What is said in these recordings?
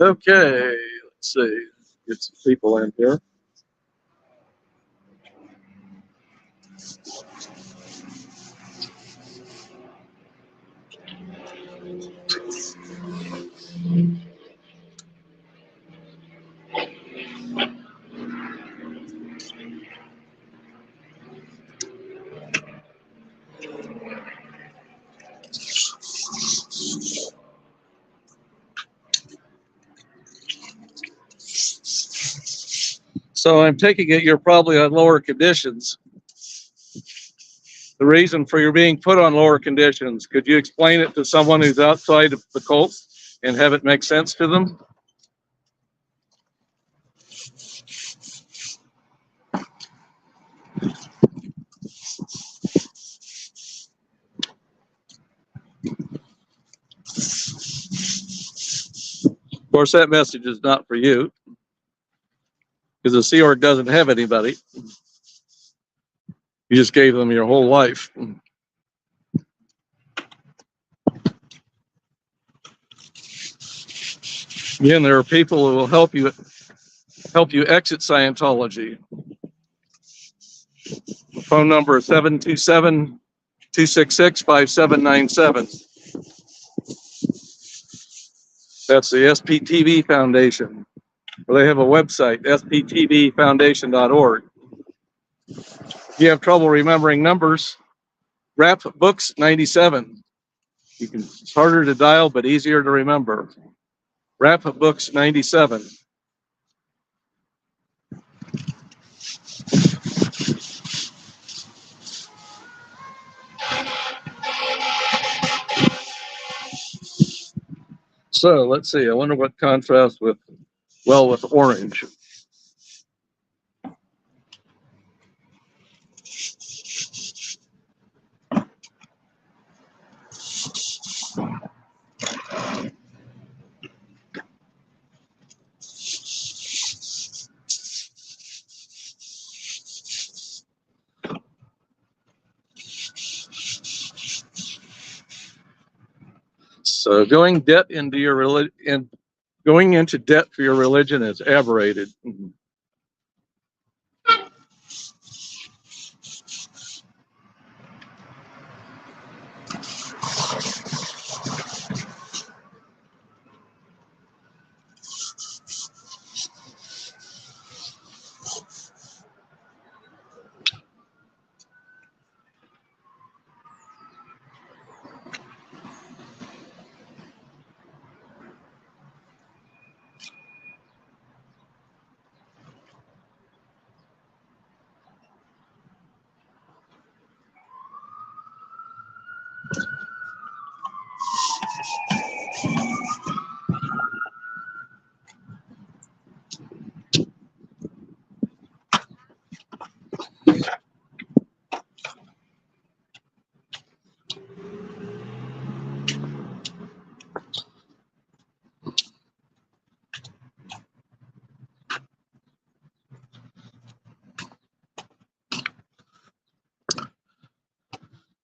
Okay, let's see. Get some people in here. So I'm taking it you're probably on lower conditions. The reason for your being put on lower conditions, could you explain it to someone who's outside of the cult and have it make sense to them? Of course, that message is not for you, because the Sea Org doesn't have anybody. You just gave them your whole life. Again, there are people who will help you exit Scientology. The phone number is 727-266-5797. That's the SPTV Foundation. They have a website, sptvfoundation.org. If you have trouble remembering numbers, Rap Books 97. It's harder to dial, but easier to remember. Rap Books 97. So let's see. I wonder what contrasts with orange. So going into debt for your religion is aberrated.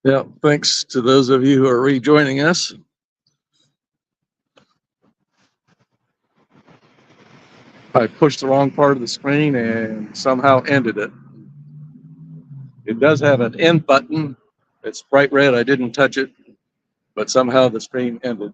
Yeah, thanks to those of you who are rejoining us. I pushed the wrong part of the screen and somehow ended it. It does have an end button. It's bright red. I didn't touch it, but somehow the screen ended.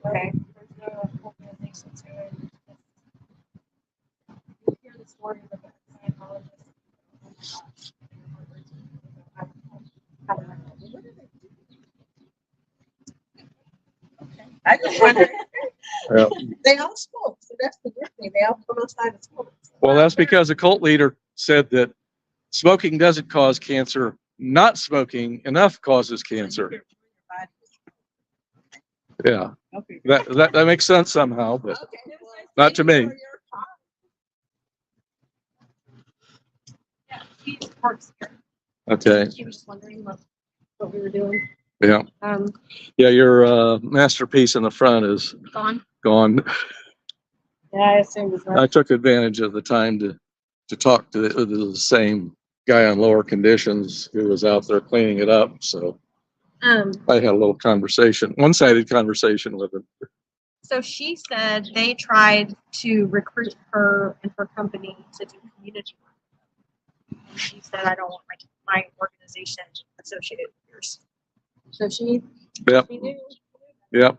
Okay. There's no organization to it. You hear the story of a Scientologist. I just wonder. Yeah. They all smoke, so that's the good thing. They all come outside and smoke. Well, that's because a cult leader said that smoking doesn't cause cancer. Not smoking enough causes cancer. Yeah, Okay. that makes sense somehow, but Okay. not to me. Yeah, he works here. Okay, He was just wondering what we were doing. yeah, yeah. Your masterpiece in the front is Gone. gone. Yeah, I assumed as I much. took advantage of the time to talk to the same guy on lower conditions who was out there cleaning it up. So I had a little conversation, one-sided conversation with him. So she said they tried to recruit her and her company to do community work. And she said, I don't want my organization associated with yours. So she Yep, knew. yep.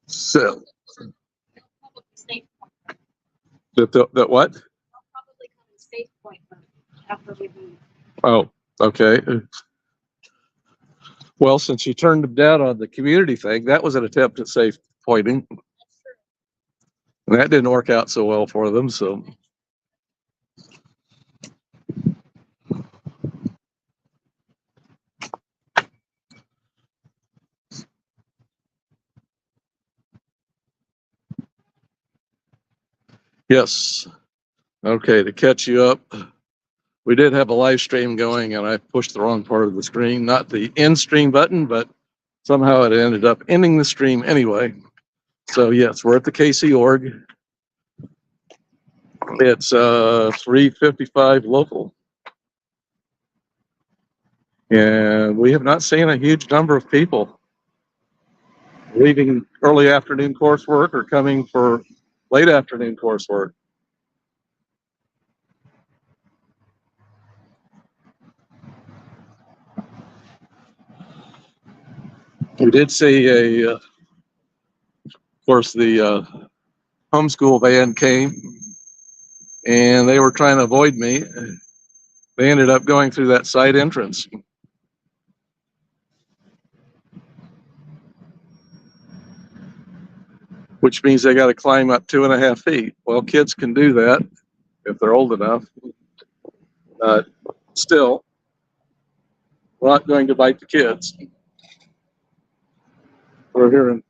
So Probably state point. that what? They'll probably come in state point after we leave. Oh, okay. Well, since you turned him down on the community thing, that was an attempt at safe pointing, and that didn't work out so well for them. So yes, okay. To catch you up, we did have a live stream going, and I pushed the wrong part of the screen, not the end stream button, but somehow it ended up ending the stream anyway. So yes, we're at the KC Org. It's 3:55 local, and we have not seen a huge number of people leaving early afternoon coursework or coming for late afternoon coursework. We did see of course, the homeschool van came, and they were trying to avoid me. They ended up going through that side entrance, which means they got to climb up 2.5 feet. Well, kids can do that if they're old enough. Still, we're not going to bite the kids. We're here in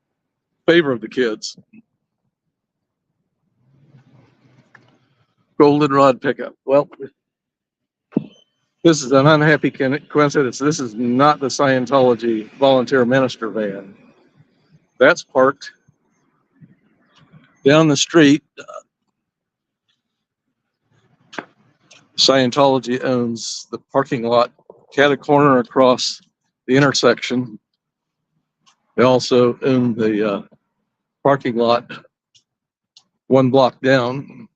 favor of the kids. Goldenrod pickup. Well, this is an unhappy coincidence. This is not the Scientology volunteer minister van. That's parked down the street. Scientology owns the parking lot, cat a corner across the intersection. They also own the parking lot 1 block down.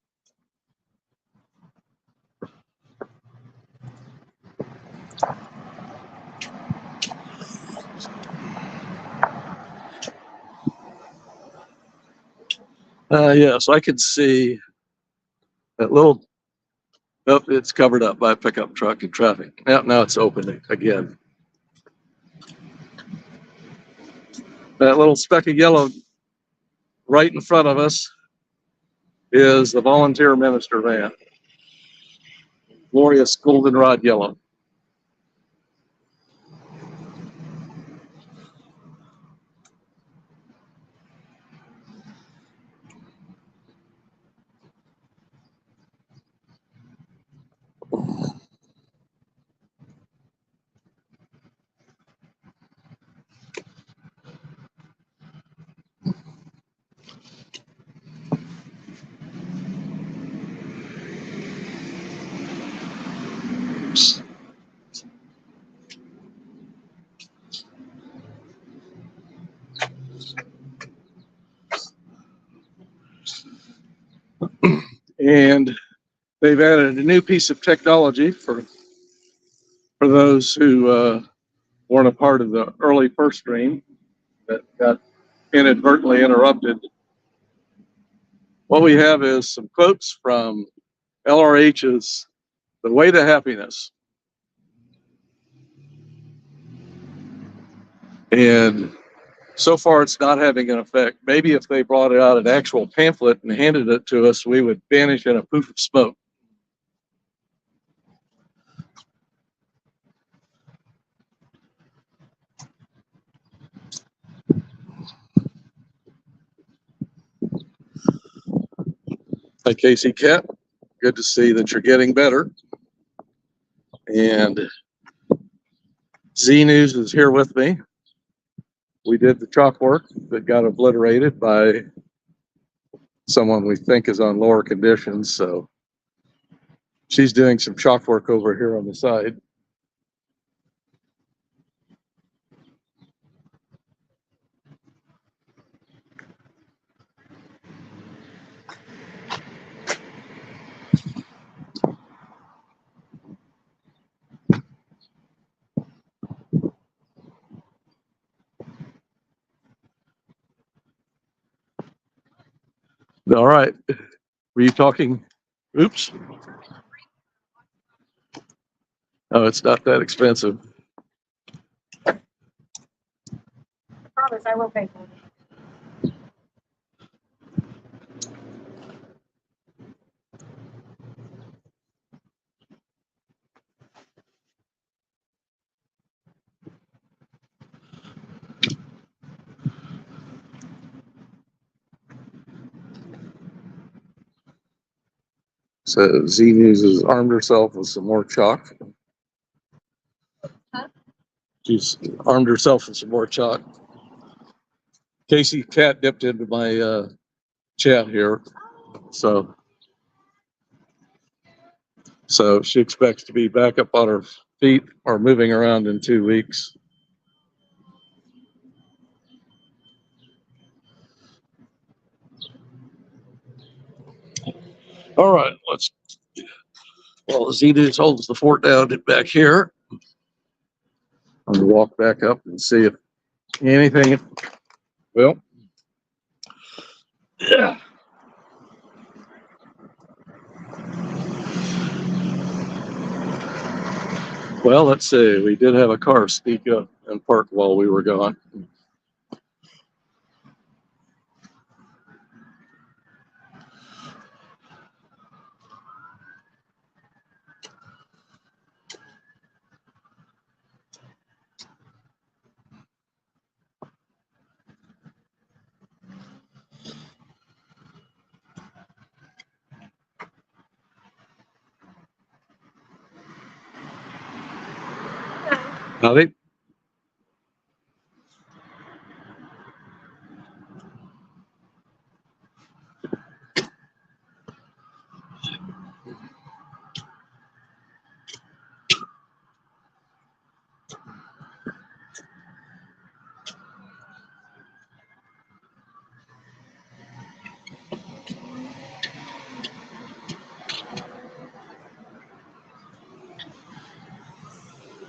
Yeah, so I could see that little, oh, it's covered up by a pickup truck and traffic. Now it's open again. That little speck of yellow right in front of us is the volunteer minister van. Glorious goldenrod yellow. And they've added a new piece of technology for those who weren't a part of the early first stream that got inadvertently interrupted. What we have is some quotes from LRH's The Way to Happiness. And So far, it's not having an effect. Maybe if they brought out an actual pamphlet and handed it to us, we would vanish in a poof of smoke. Hi, Casey Cat. Good to see that you're getting better. And Z News is here with me. We did the chalk work that got obliterated by someone we think is on lower conditions. So she's doing some chalk work over here on the side. All right. Were you talking? Oops. Oh, it's not that expensive. I promise I will pay for it. So Z News has armed herself with some more chalk. Huh? She's armed herself with some more chalk. Casey Cat dipped into my chat here. So she expects to be back up on her feet or moving around in 2 weeks. All right, Z News holds the fort down back here. I'm gonna walk back up and see if anything, well, yeah. Well, let's see. We did have a car speak up and park while we were gone. Howdy.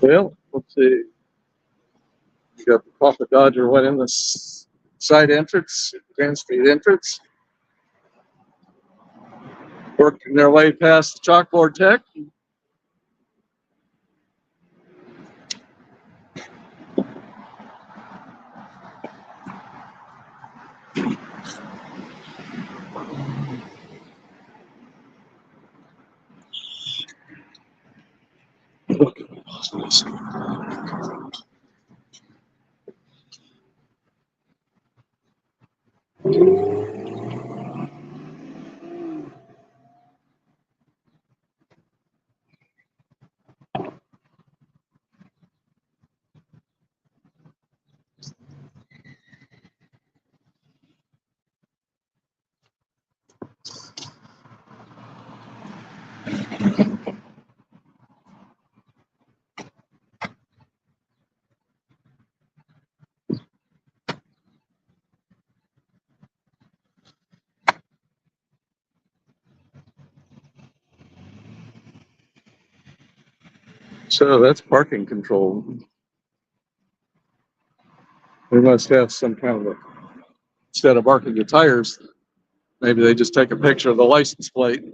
Well, let's see. You got the Papa Dodger went in the side entrance, Grand Street entrance. Working their way past the chalkboard tech. So that's parking control. We must have some kind of instead of marking the tires, maybe they just take a picture of the license plate.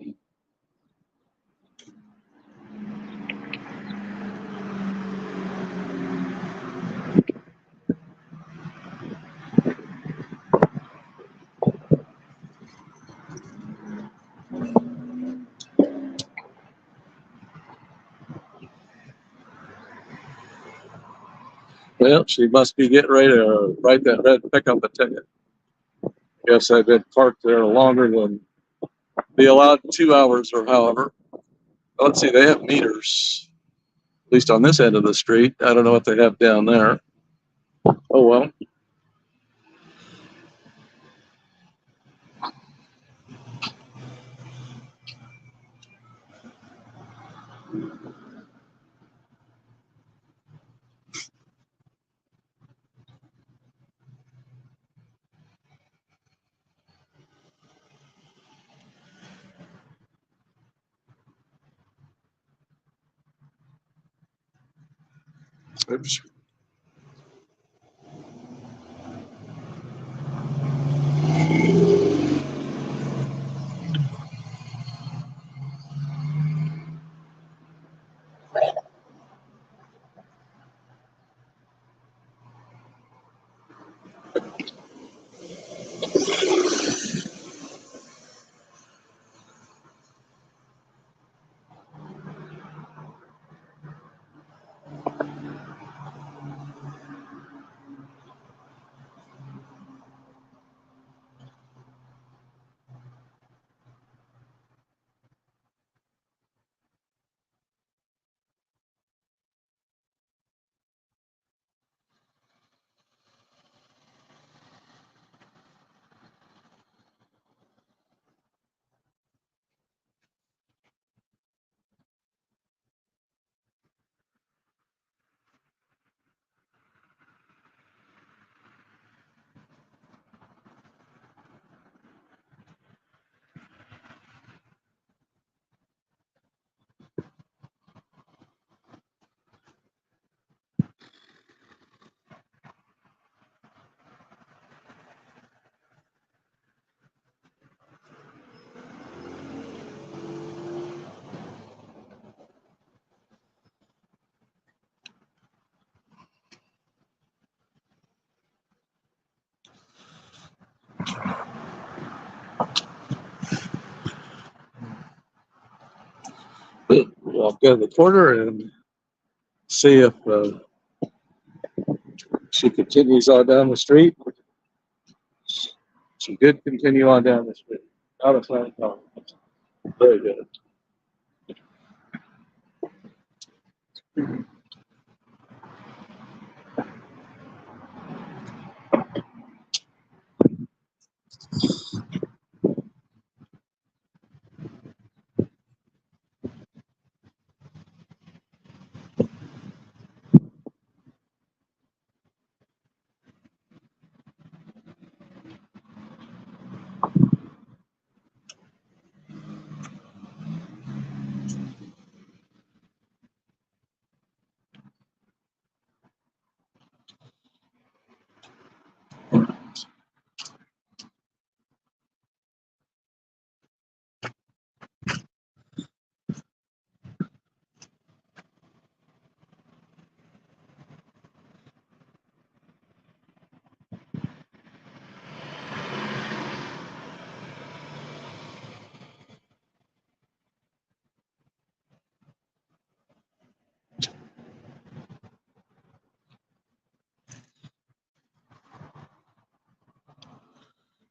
Well, she must be getting ready to write that red pickup a ticket. Guess I've been parked there longer than the allowed 2 hours or however. Let's see, they have meters, at least on this end of the street. I don't know what they have down there. Oh, well. Oops. Walk down the corner and see if she continues on down the street. She did continue on down the street. Out of sight. No. Very good.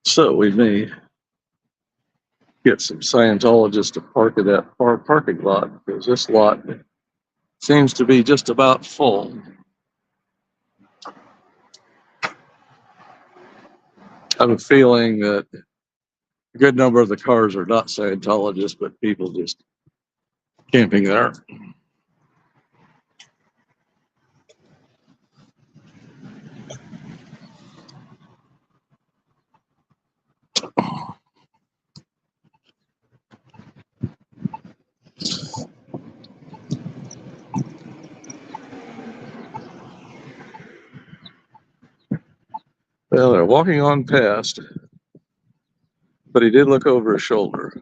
So we may get some Scientologists to park at that parking lot because this lot seems to be just about full. I have a feeling that a good number of the cars are not Scientologists, but people just camping there. Well, they're walking on past, but he did look over his shoulder.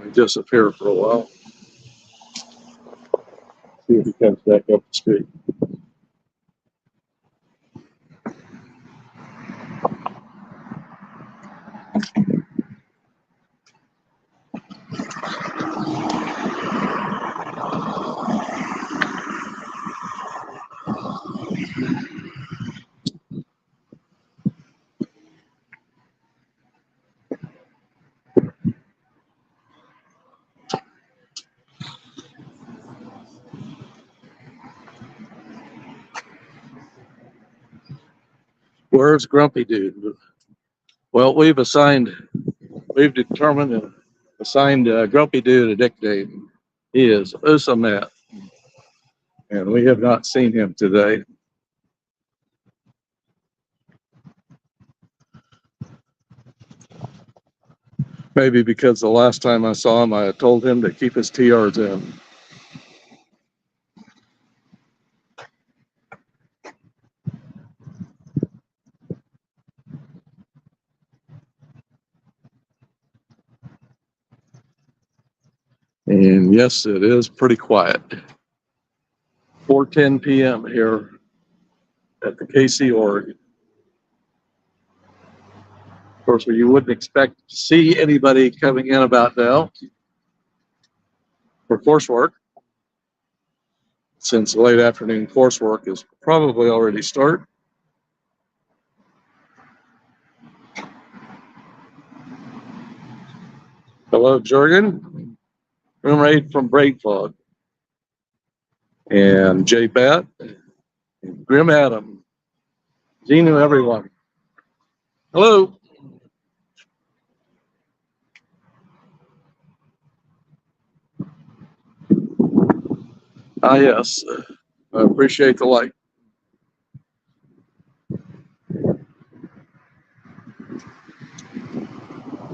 He disappeared for a while. See if he comes back up the street. Where's Grumpy Dude? Well, we've determined and assigned Grumpy Dude a nickname. He is Usamet, and we have not seen him today. Maybe because the last time I saw him, I told him to keep his TRs in. And yes, it is pretty quiet. 4:10 p.m. here at the KC Org. Of course, you wouldn't expect to see anybody coming in about now for coursework, since the late afternoon coursework is probably already start. Hello, Jurgen, roommate from Braid Fog, and Jay Bat, and Grim Adam, Xenu, everyone. Hello. Yes, I appreciate the like.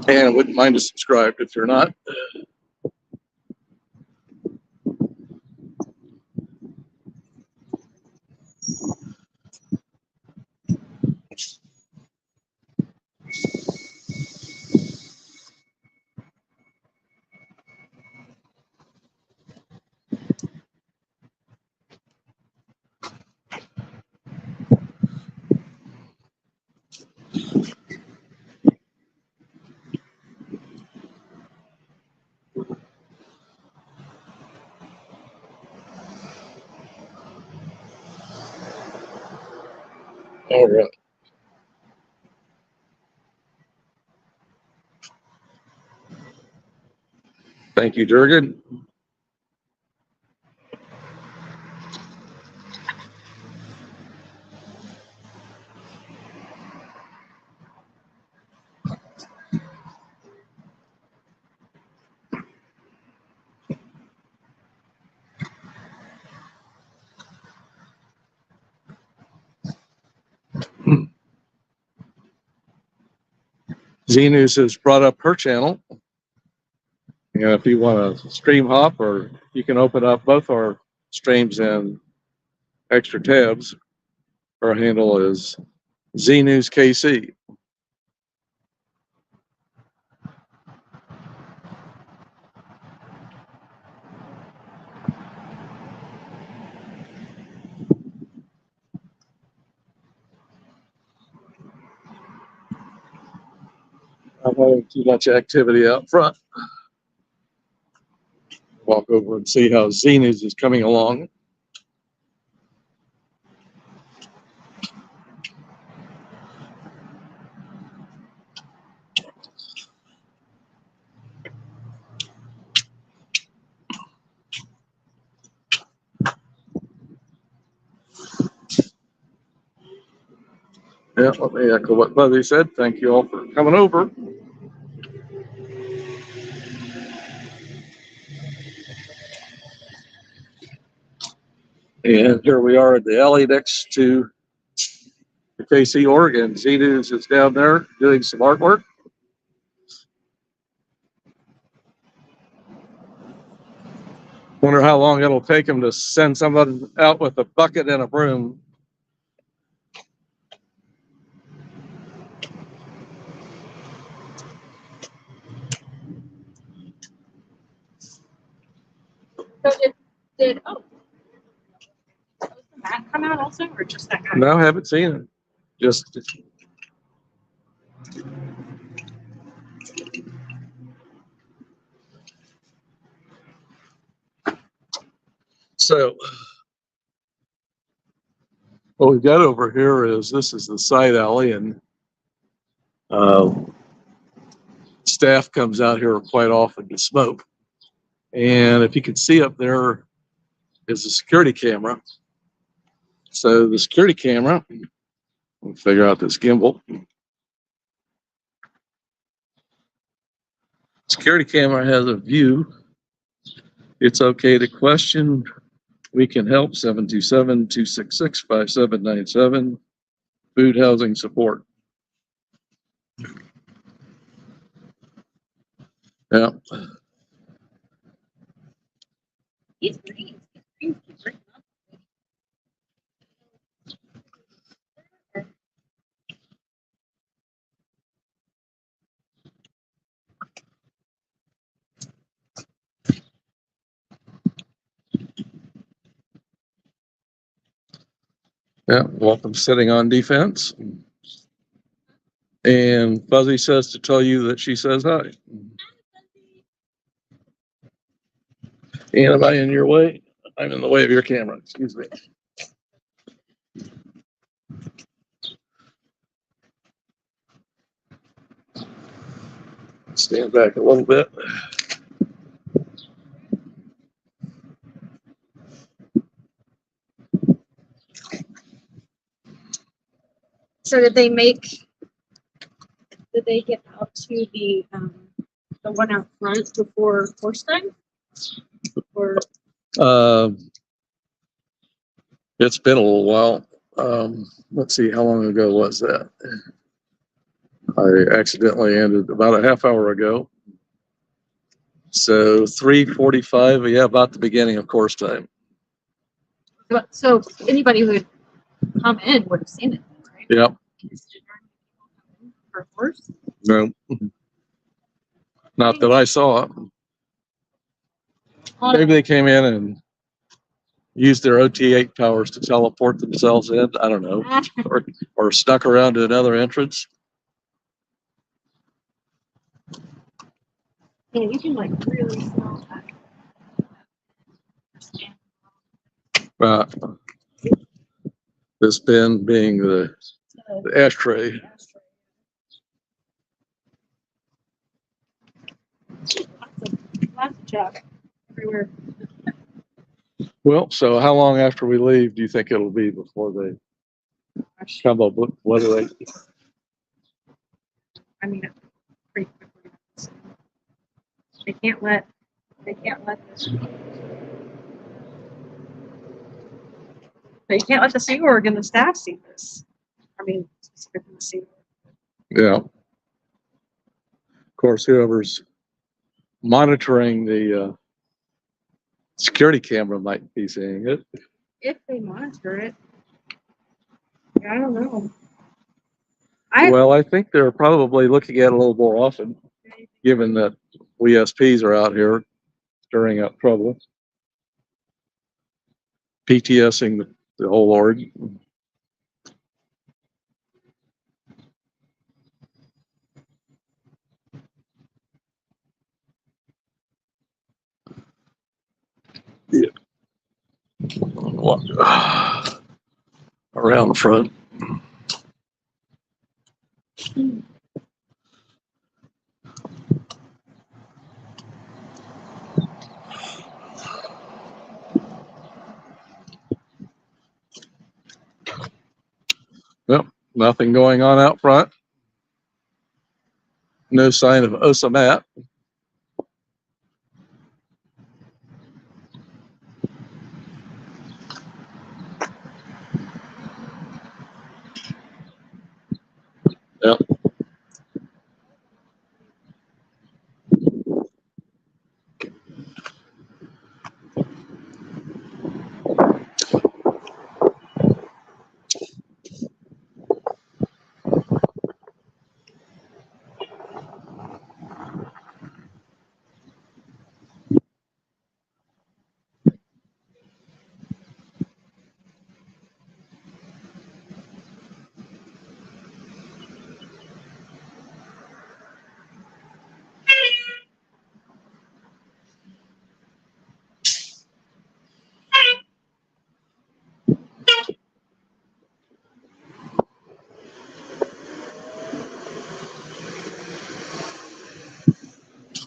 And wouldn't mind to subscribe if you're not. All right. Thank you, Jurgen. Xenus has brought up her channel. And if you want to stream hop, or you can open up both our streams in extra tabs. Her handle is Xenus KC. I'm having too much activity out front. Walk over and see how Xenus is coming along. Yeah, let me echo what Buzzy said. Thank you all for coming over. And here we are at the alley next to the KC Org, and Xenus is down there doing some artwork. Wonder how long it'll take him to send someone out with a bucket and a broom. So did come out also, or just that guy? No, I haven't seen it. Just so what we've got over here is this is the side alley, and staff comes out here quite often to smoke. And if you can see up there is a security camera. So the security camera, we'll figure out this gimbal. Security camera has a view. It's okay to question. We can help 727-266-5797. Food housing support. Yeah. He's green. He's green. Yeah. Welcome sitting on defense. And Fuzzy says to tell you that she says hi. And am I in your way? I'm in the way of your camera. Excuse me. Stand back a little bit. So did they get out to the one out front before horse time? Or It's been a little while. Let's see, how long ago was that? I accidentally ended about a half hour ago. So 3:45, yeah, about the beginning of course time. so anybody who would come in would have seen it, right? Yep. For horse? No. Not that I saw. Maybe they came in and used their OT8 powers to teleport themselves in. I don't know. Or snuck around to another entrance. Yeah, you can like really smell that. This bin being the ashtray. Lots of chalk everywhere. Well, so how long after we leave do you think it'll be before they come up with, what do they? I mean, pretty quickly. They can't let this. They can't let the Sea Org and the staff see this. I mean, specifically the Sea Org. Yeah. Of course, whoever's monitoring the security camera might be seeing it. If they monitor it, I don't know. Well, I think they're probably looking at it a little more often, given that we SPs are out here stirring up trouble, PTSing the whole org. Yeah. Walk around the front. Yep, nothing going on out front. No sign of Osamat. Yep.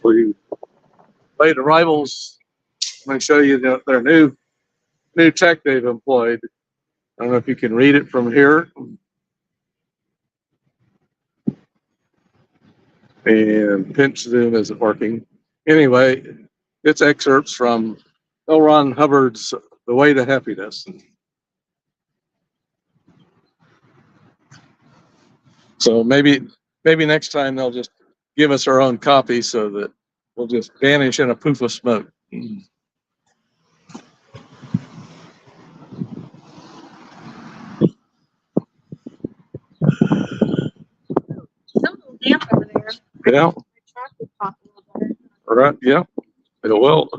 We late arrivals. I'm going to show you their new tech they've employed. I don't know if you can read it from here. And pinch zoom isn't working. Anyway, it's excerpts from L. Ron Hubbard's The Way to Happiness. So maybe next time they'll just give us our own copy so that we'll just vanish in a poof of smoke. It's a little damp over there. Yeah. My truck would pop a little better. All right. Yeah, it will.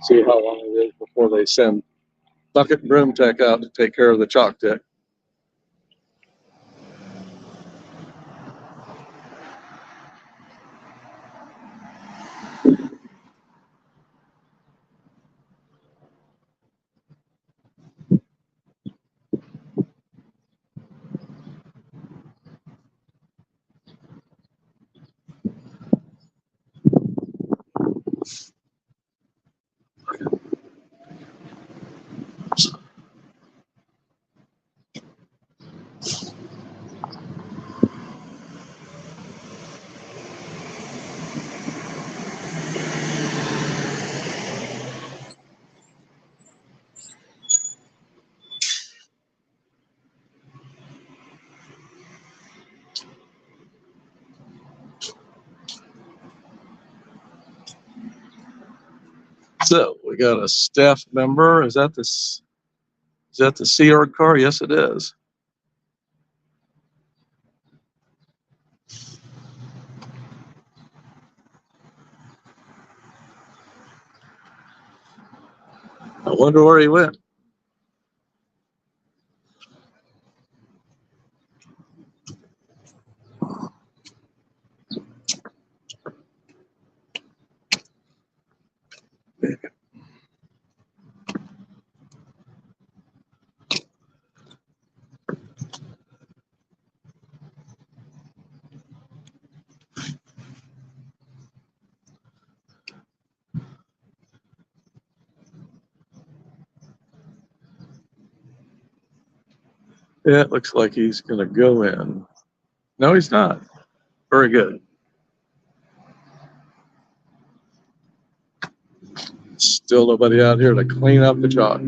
See how long it is before they send bucket and broom tech out to take care of the chalk deck. So we got a staff member. Is that the KC Org car? Yes, it is. I wonder where he went. Yeah, it looks like he's going to go in. No, he's not. Very good. Still nobody out here to clean up the chalk.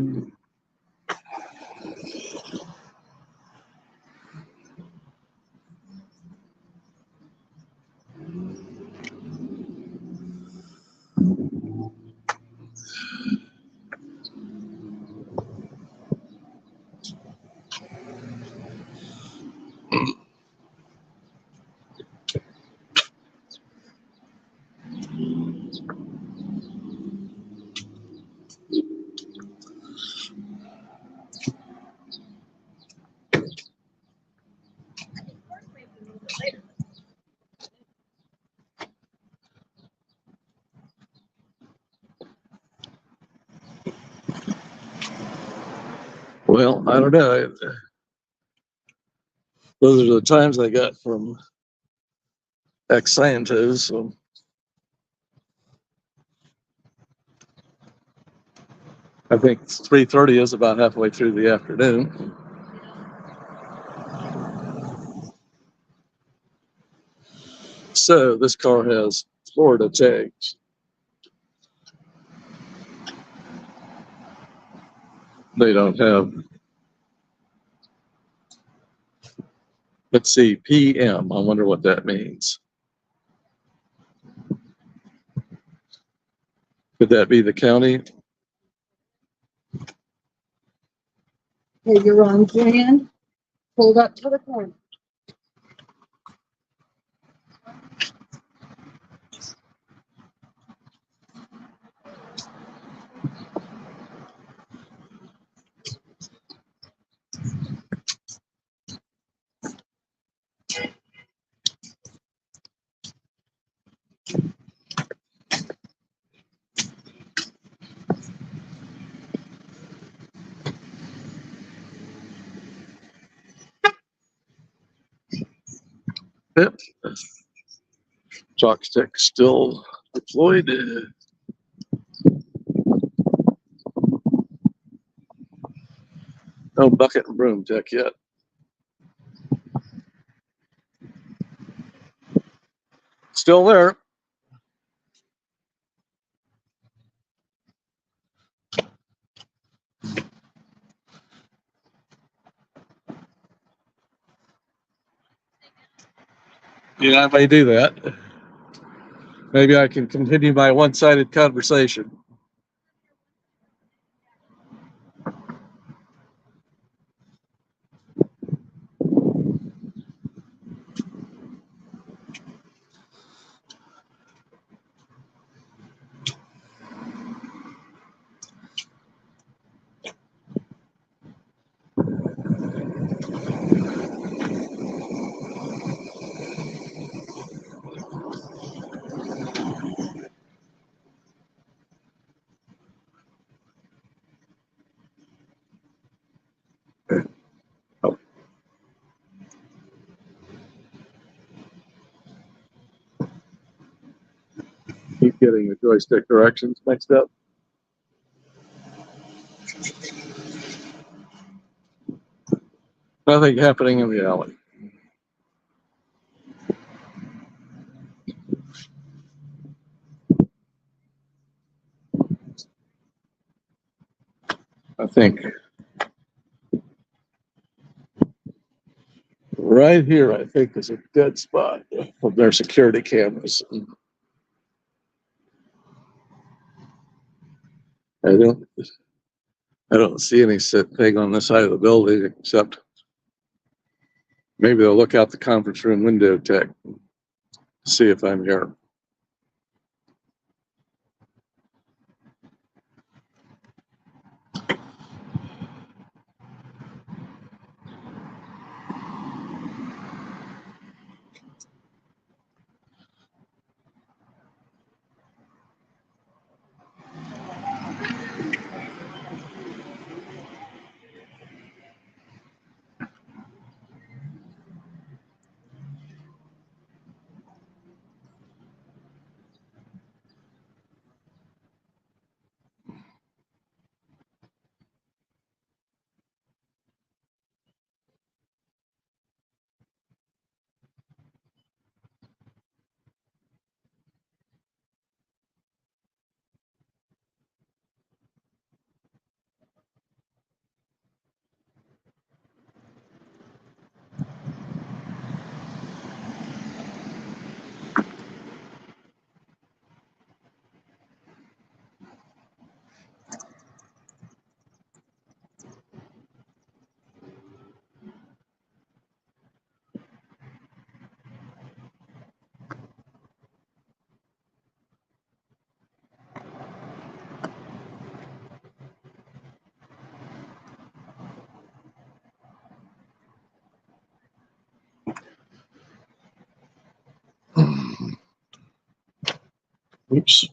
Well, I don't know. Those are the times I got from ex-scientists. So I think 3:30 is about halfway through the afternoon. So this car has Florida tags. They don't have, let's see, PM. I wonder what that means. Could that be the county? Hey, you're on plan. Pulled up to the corner. Yep. Chalk stick still deployed. No bucket and broom tech yet. Still there. Yeah, I may do that. Maybe I can continue my one-sided conversation. Keep getting the joystick directions mixed up. Nothing happening in the alley. I think right here, I think is a dead spot of their security cameras. I don't see any thing on this side of the building except maybe they'll look out the conference room window tech, see if I'm here. Oops.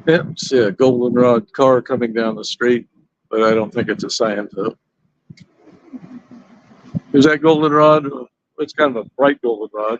Yep, see a goldenrod car coming down the street, but I don't think it's a Sciento. Is that goldenrod? It's kind of a bright goldenrod.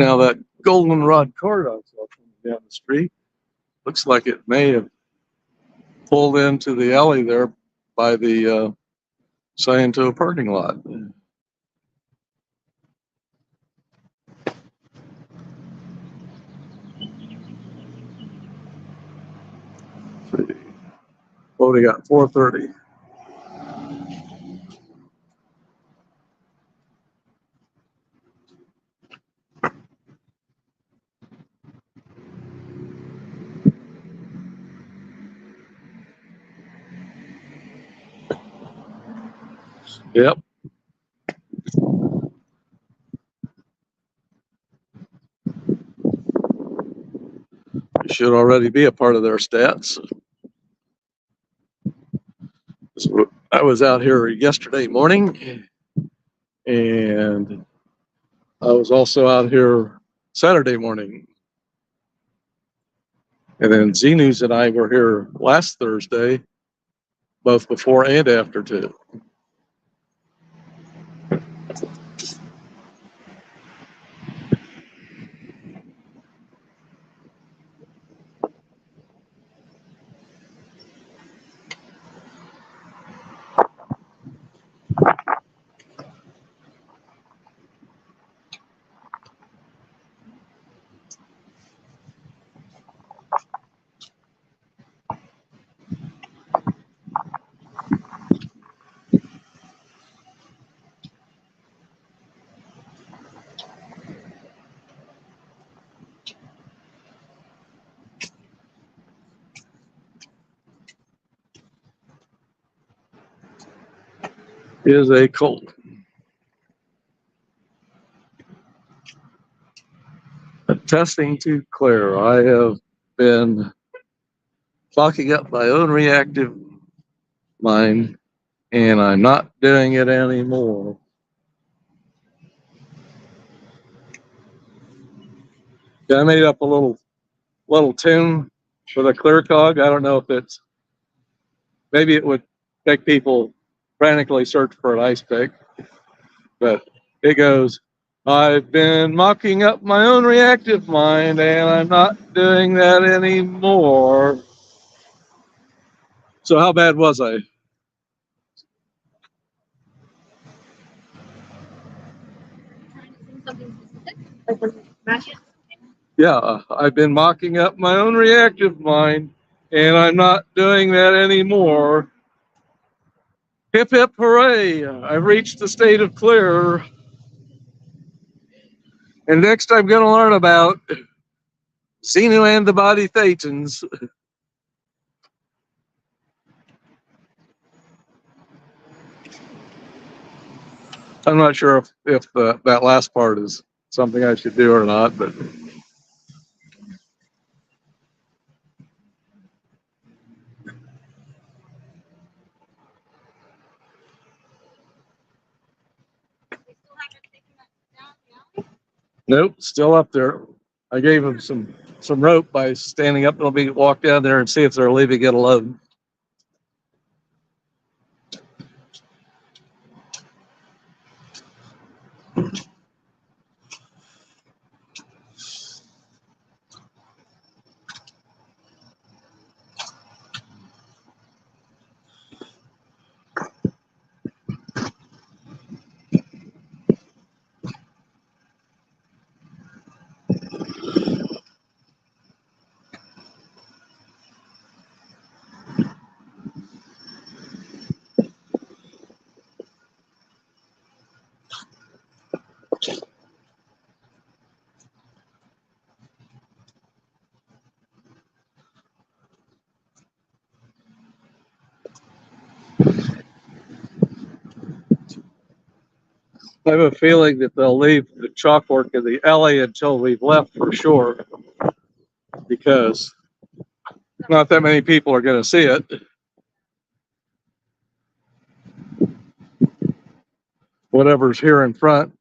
Now that goldenrod car I saw coming down the street looks like it may have pulled into the alley there by the Scientology parking lot. What do we got? 4:30. Yep. It should already be a part of their stats. So I was out here yesterday morning, and I was also out here Saturday morning. And then Z News and I were here last Thursday, both before and after too. Is a cult. Attesting to Claire, I have been clocking up my own reactive mind, and I'm not doing it anymore. Yeah, I made up a little tune for the clear cog. I don't know if it's, maybe it would make people frantically search for an ice pick, but it goes, I've been mocking up my own reactive mind, and I'm not doing that anymore. So how bad was I? Something specific? Like was it matches? Yeah, I've been mocking up my own reactive mind, and I'm not doing that anymore. Hip hip hooray! I've reached the state of clear. And next I'm going to learn about Xenu antibody thetans. I'm not sure if that last part is something I should do or not, but nope, still up there. I gave him some rope by standing up. Let me walk down there and see if they're leaving it alone. I have a feeling that they'll leave the chalkwork in the alley until we've left for sure, because not that many people are going to see it. Whatever's here in front.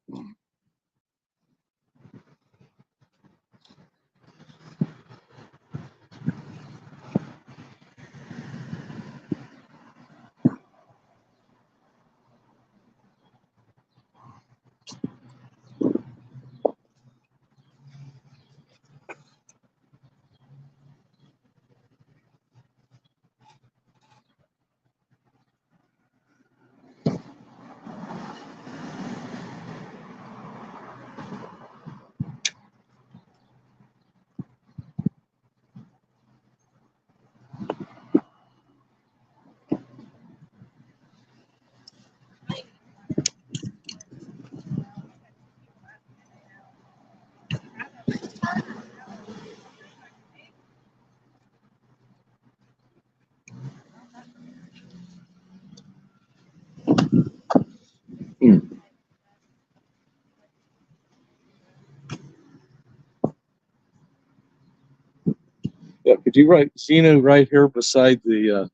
Could you write Xenu right here beside the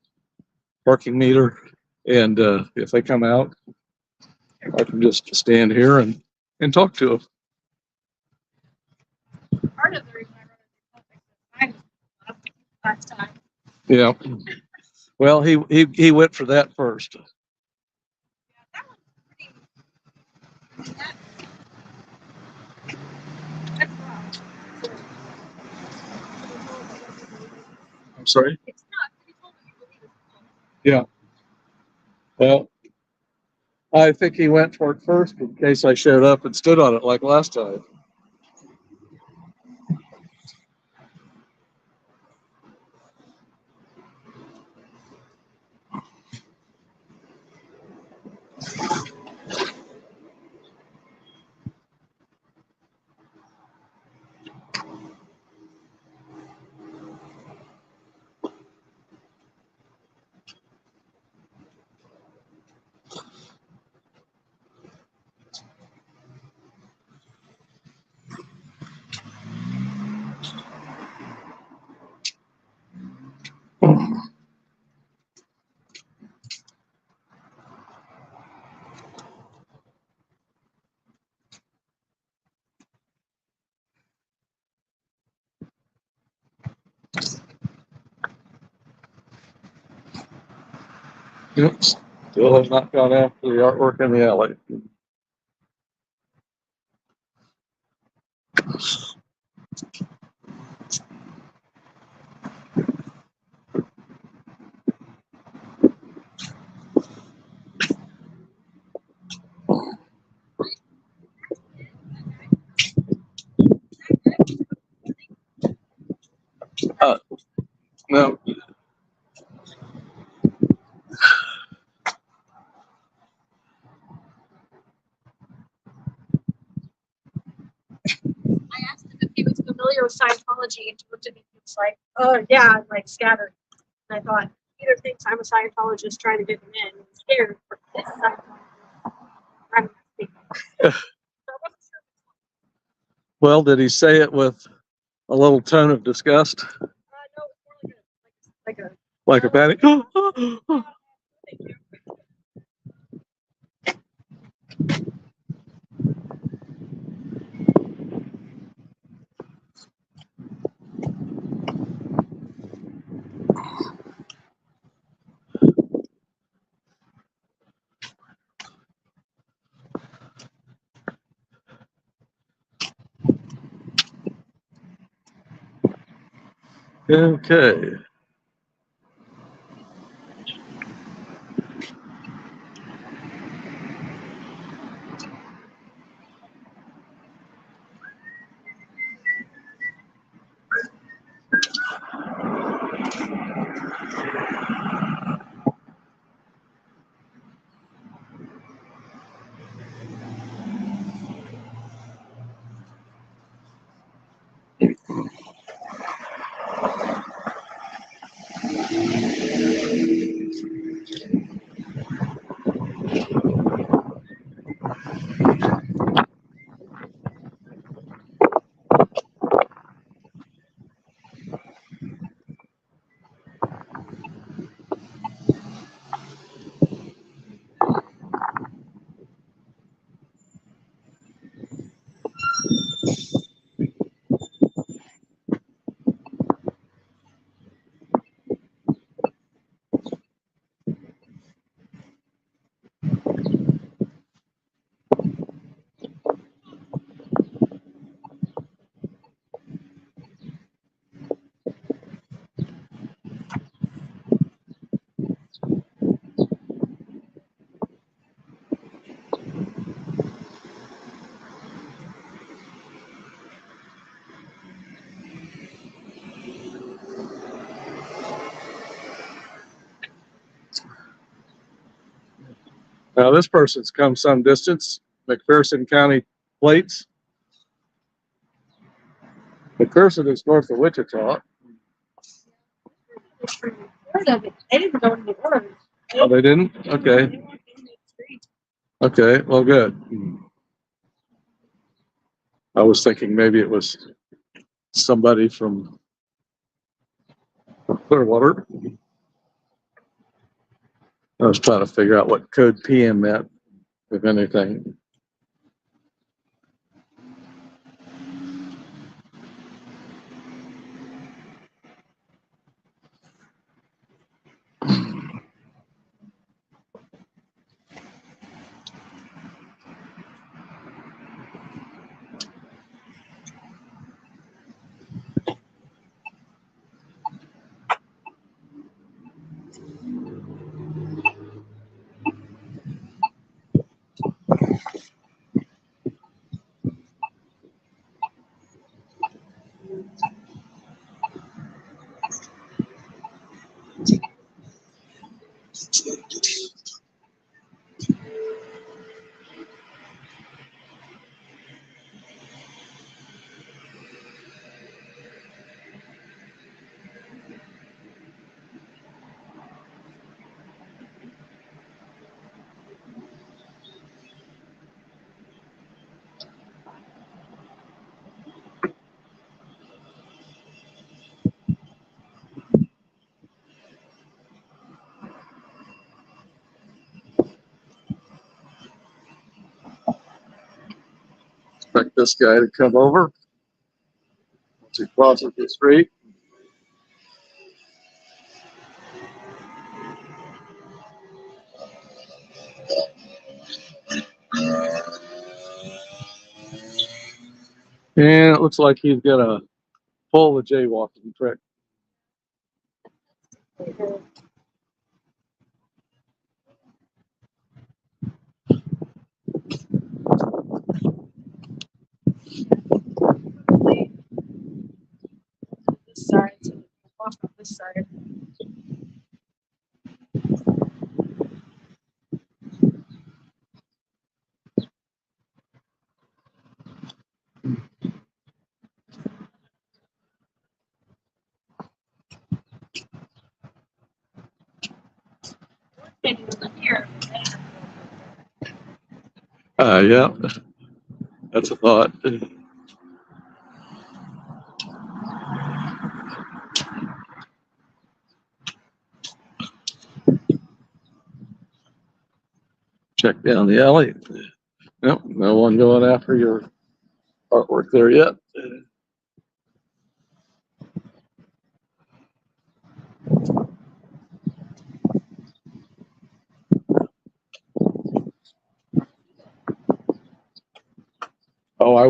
parking meter? And if they come out, I can just stand here and talk to them. Part of the reason I wrote it last time. Yeah. Well, he went for that first. Yeah, that one's pretty. That, that's wrong. I'm sorry. It's not. You told me you believe it. Well, I think he went for it first in case I showed up and stood on it like last time. Oops. Still have not gone after the artwork in the alley. No. I asked him if he was familiar with Scientology, and he looked at me and was like, "Oh yeah," like scattered. And I thought, he either thinks I'm a Scientologist trying to get him in, and he's scared for this Scientologist. I'm not speaking. So I wasn't sure. Well, did he say it with a little tone of disgust, No, it's more like a like a panic? thank you. Okay. Now this person's come some distance. McPherson County plates. McPherson is north of Wichita. Part of it. They didn't go to the orders. Oh, they didn't? Okay. They walked in the street. Okay. Well, good. I was thinking maybe it was somebody from Clearwater. I was trying to figure out what code PM meant, if anything. Expect this guy to come over once he crosses the street. And it looks like he's gonna pull the jaywalking trick. This side, to walk on this side. Maybe over here. Yeah, that's a thought. Check down the alley. Nope, no one going after your artwork there yet. Oh, I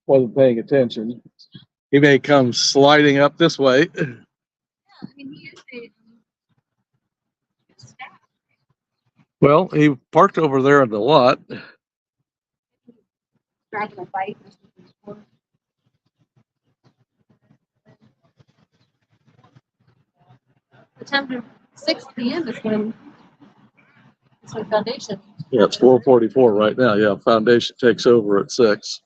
wasn't paying attention. He may come sliding up this way. Yeah, I mean, he is a staff. Well, he parked over there in the lot. Grabbing a bite. The time to 6 p.m. is when foundation. Yeah, it's 4:44 right now. Yeah, foundation takes over at 6.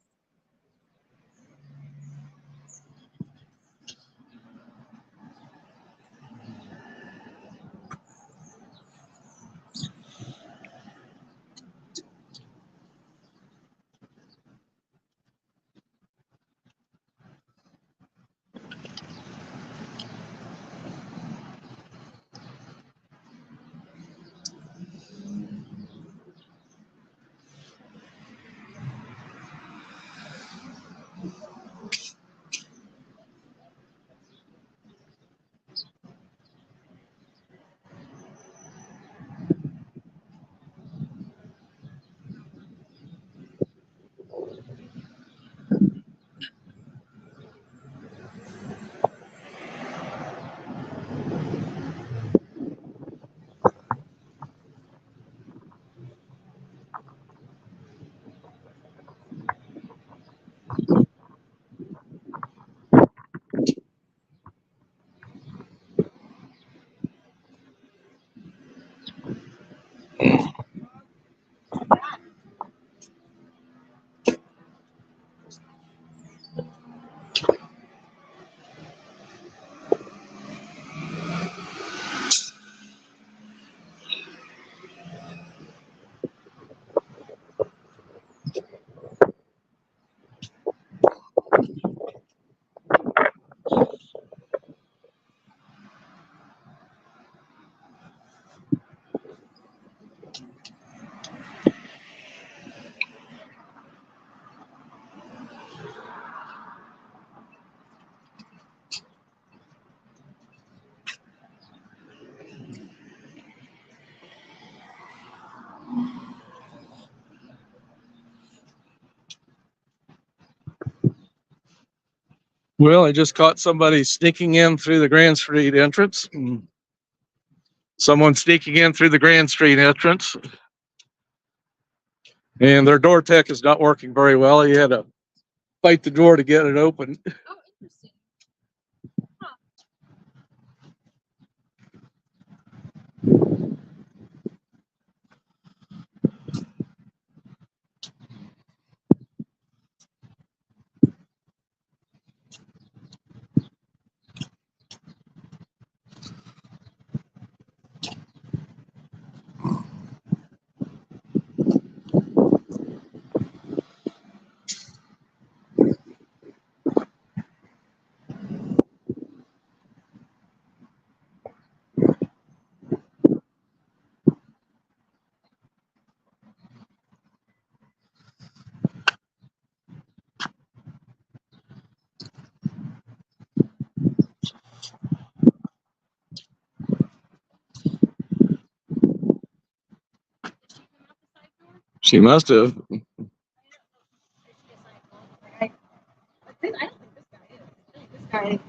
Well, I just caught somebody sneaking in through the Grand Street entrance. Someone sneaking in through the Grand Street entrance. And their door tech is not working very well. He had to fight the door to get it open. Oh, interesting. She must have. I don't think this guy is. I think this guy,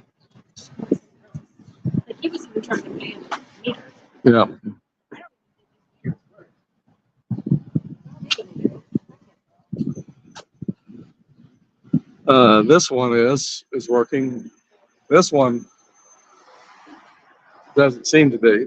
like, he was even trying to pay him meters. Yeah. I don't think these meters work. This one is working. This one doesn't seem to be.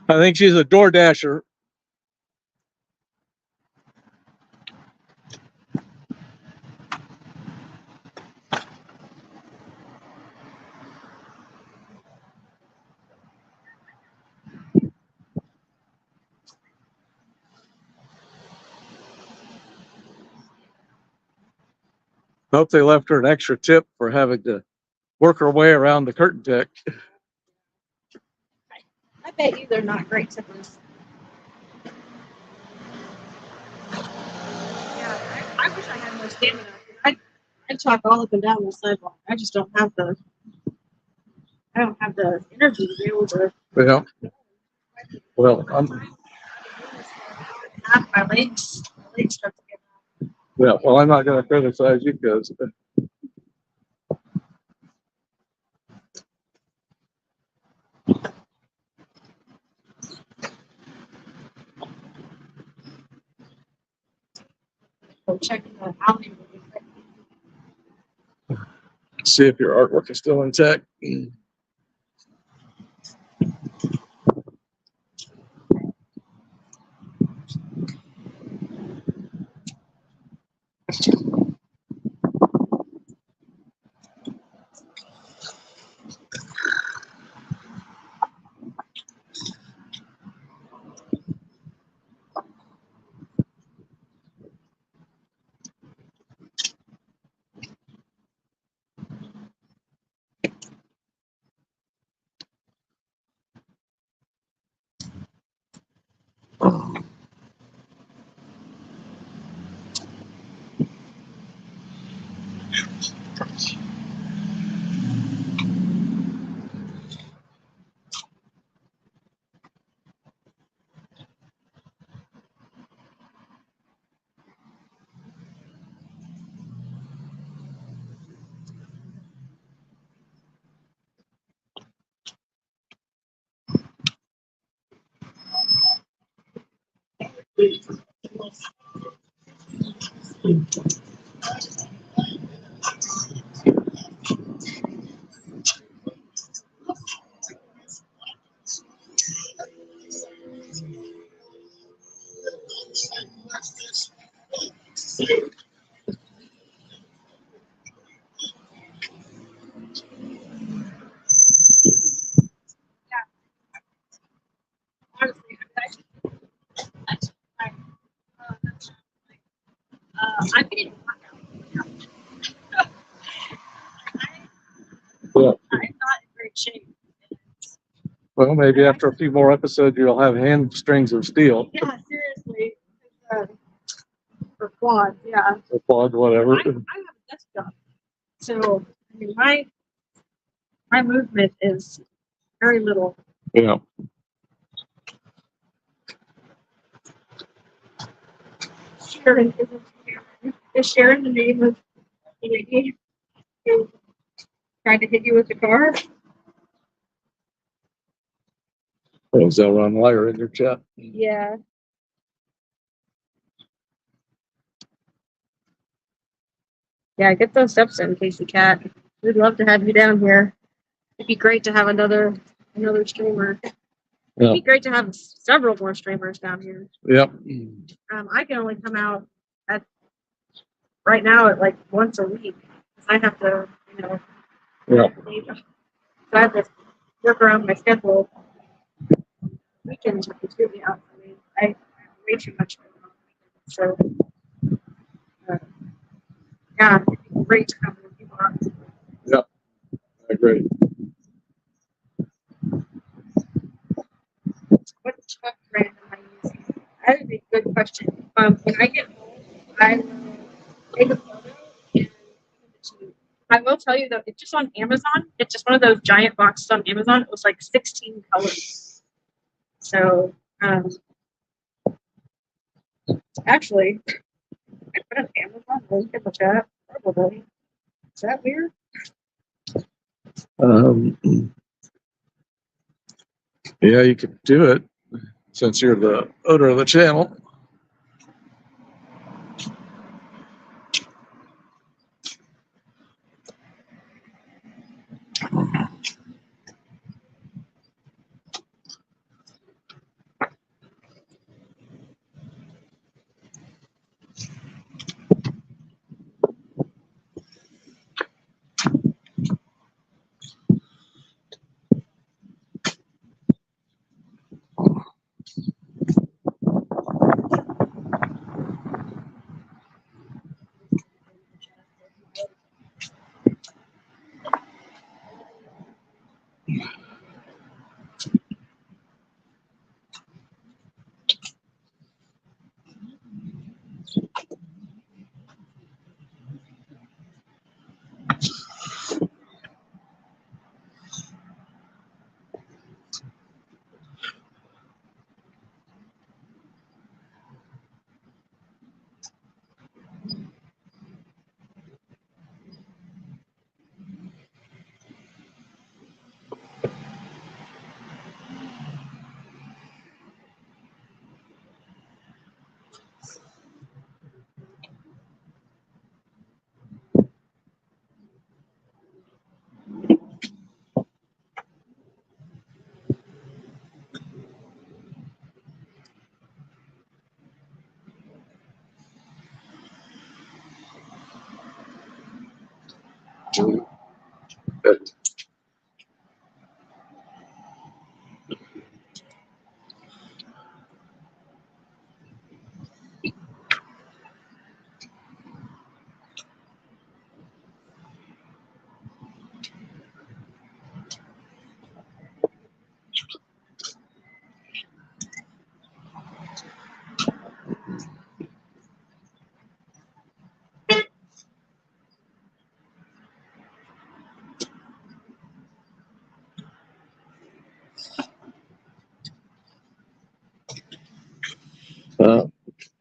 I think she's a door dasher. Hope they left her an extra tip for having to work her way around the curtain deck. I bet you they're not great tippers. Yeah, I wish I had more stamina. I'd talk all up and down the sidewalk. I just don't have the. I don't have the energy to be able to. Yeah. Well, Have my legs start to get. yeah. Well, I'm not going to criticize you because Go check the alley. see if your artwork is still intact. Honestly, I'm getting Yeah. I'm not in great shape. Well, maybe after a few more episodes, you'll have hamstrings of steel Yeah, seriously. For quad, yeah. or quad, whatever. I have a desk job. So I mean my movement is very little. Yeah. Sharon isn't Sharon. Is Sharon the name of the lady who tried to hit you with the car? Was that Ron Wire in your chat? Yeah. Yeah, get those steps in, Casey Cat. We'd love to have you down here. It'd be great to have another streamer. It'd be great to have several more streamers down here. Yep. I can only come out at right now at like once a week. I have to, Yeah. so I have to work around my schedule. Weekends are completely out for me. I have way too much going on. So, yeah, it'd be great to have more people on. Yep. I agree. What chuck brand am I using? That is a good question. When I get home, I will take a photo and send it to you. I will tell you though, it's just on Amazon. It's just one of those giant boxes on Amazon. It was like 16 colors. So, actually, I put on Amazon link in the chat. Probably. Is that weird? Yeah, you could do it since you're the owner of the channel.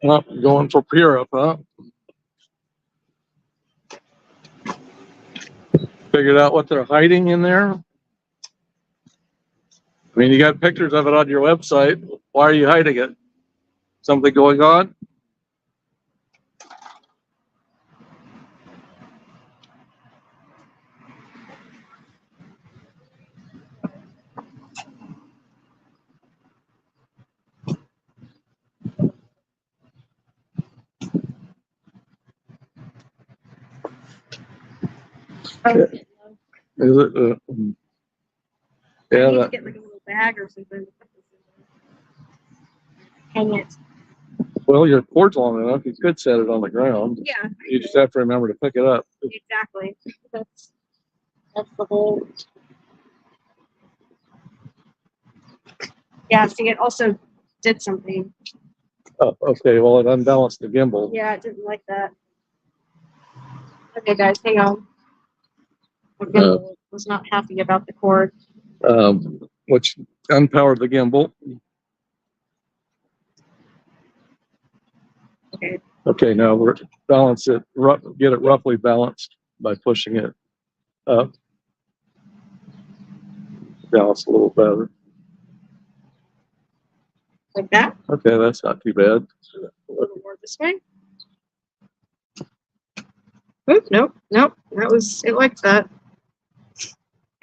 Oh, going for Europe, huh? Figured out what they're hiding in there? I mean, you got pictures of it on your website. Why are you hiding it? Something going on? Oh, Is it? I Yeah, need to that, get like a little bag or something. To put this in. Hang it. well, your cord's long enough. You could set it on the ground. Yeah, You just have to remember to pick it up. exactly. That's the whole. Yeah, see, it also did something. Oh, okay, well, it unbalanced the gimbal. Yeah, it didn't like that. Okay, guys, hang on. My gimbal was not happy about the cord. Which unpowered the gimbal. Okay. Okay, now we're balance it, get it roughly balanced by pushing it up. Balance a little better. Like that? Okay, that's not too bad. A little more this way. Oop, nope, nope. That was, it liked that.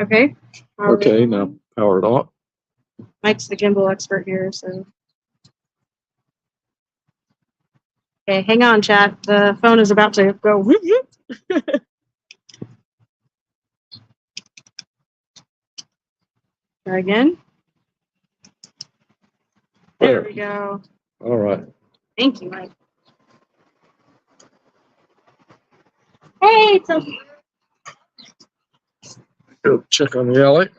Okay. Okay, now power it off. Mike's the gimbal expert here, so. Okay, hang on, chat. The phone is about to go. Whoop, whoop. Try again. There we go. All right. Thank you, Mike. Hey, it's okay. Go check on the alley.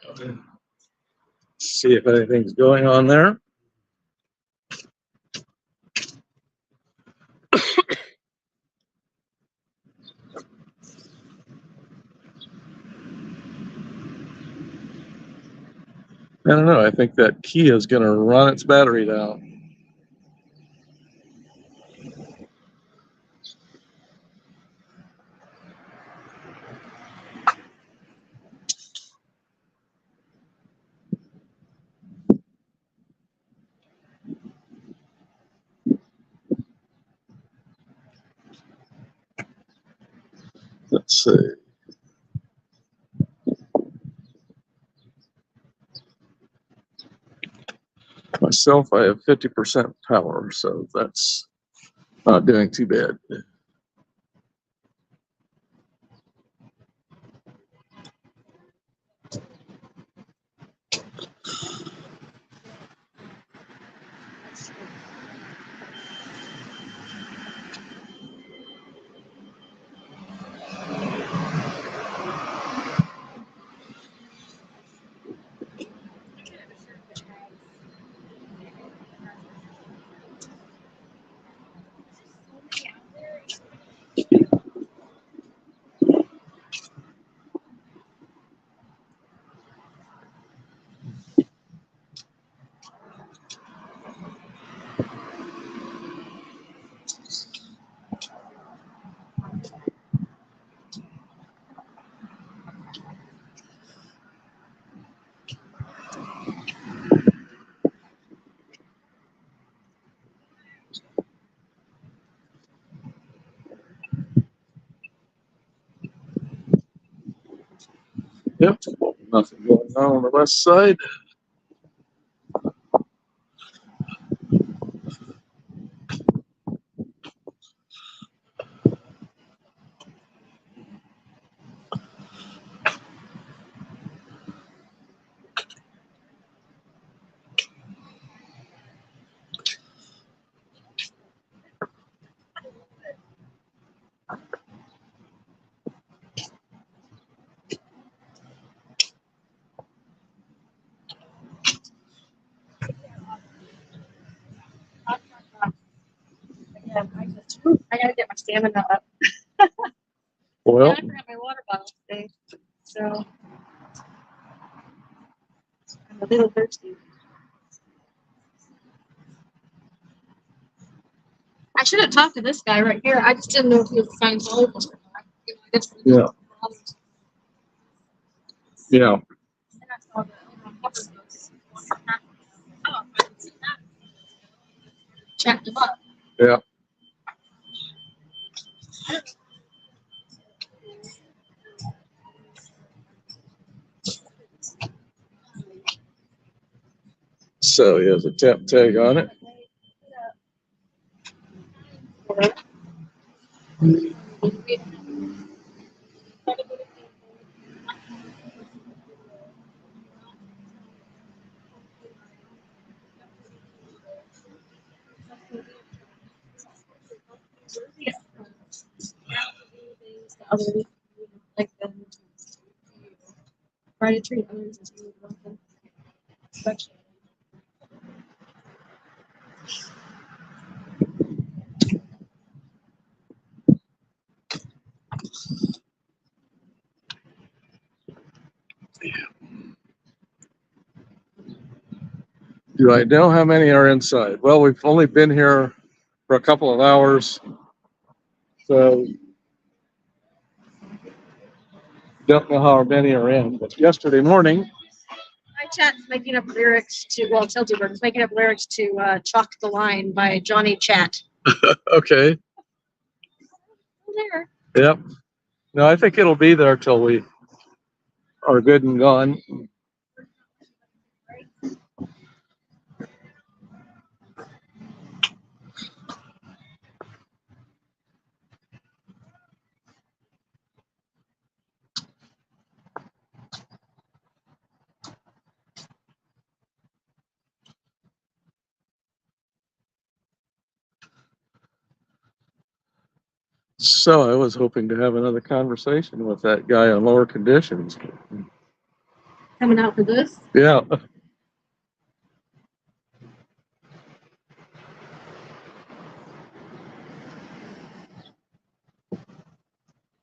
See if anything's going on there. I don't know. I think that key is going to run its battery down. Let's see. Myself, I have 50% power, so that's not doing too bad. Yep, nothing going on the west side. I gotta get my stamina up. Well, I forgot my water bottle today, so I'm a little thirsty. I should have talked to this guy right here. I just didn't know if he was a Scientologist or not. You know, I guess Yeah. Yeah. And I saw the cover books. Oh, I haven't seen that. Checked him up. Yeah. So he has a temp tag on it. Others like them to try to treat others as you would want them. Especially. Do I know how many are inside? Well, we've only been here for a couple of hours, so don't know how many are in. But yesterday morning, My chat's making up lyrics to, well, Tiltyberg's making up lyrics to Chalk the Line by Johnny Chat. okay, Oh, there. yep. No, I think it'll be there till we are good and gone. So I was hoping to have another conversation with that guy on lower conditions. Coming out for this. Yeah.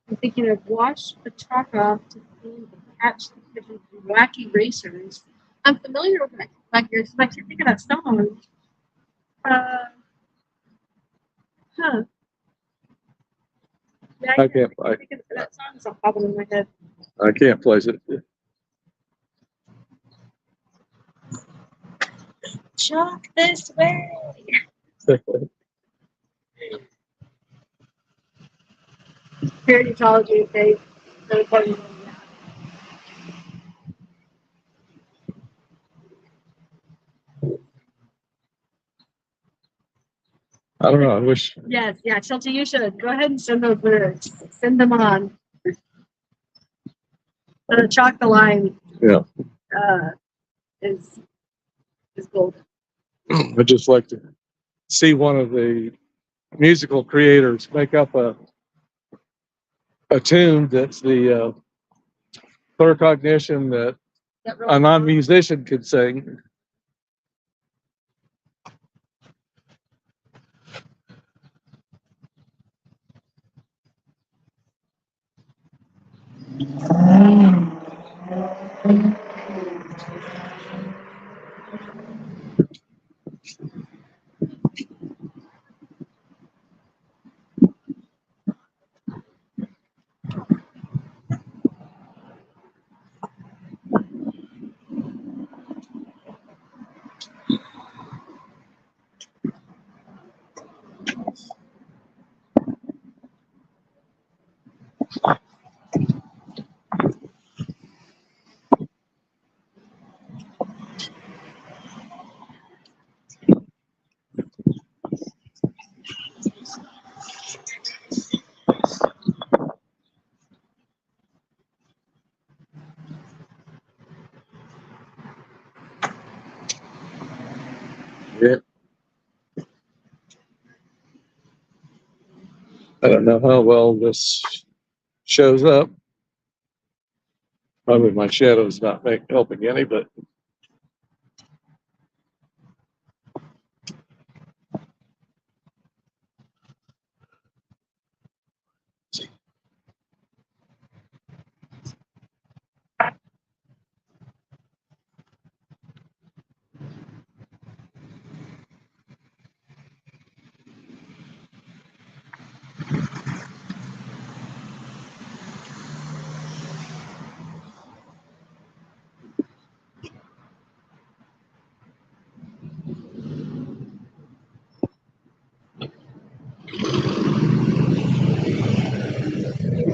I'm thinking of wash the chalk off to clean the patch the wacky racers. I'm familiar with that. Like you're thinking of that song. Huh. Yeah, I can't. I'm thinking of that song is popping in my head. I can't place it. Chalk this way. Paradology, okay. I don't know. I wish. Yes, yeah, Chelsea, you should go ahead and send those lyrics. Send them on. Chalk the Line. Yeah. Is golden. I'd just like to see one of the musical creators make up a tune that's the clear cognition that a non-musician could sing. Yeah. I don't know how well this shows up. Probably my shadow's not helping any, but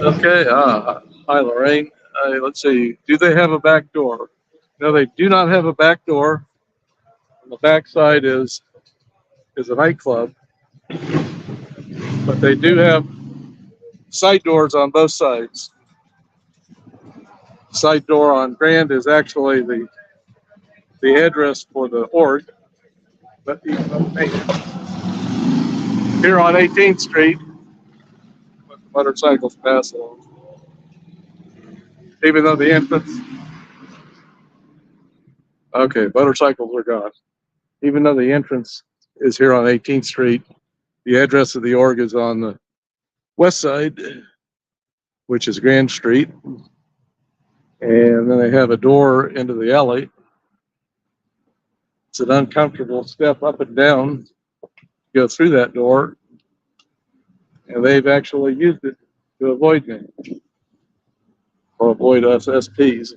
Okay, hi Lorraine. Let's see, do they have a back door? No, they do not have a back door. On the back side is a nightclub, but they do have side doors on both sides. Side door on Grand is actually the address for the org, but here on 18th Street, the motorcycles pass along. Even though the entrance, okay, motorcycles are gone. Even though the entrance is here on 18th Street, the address of the org is on the west side, which is Grand Street. And then they have a door into the alley. It's an uncomfortable step up and down to go through that door. And they've actually used it to avoid me or avoid us SPs.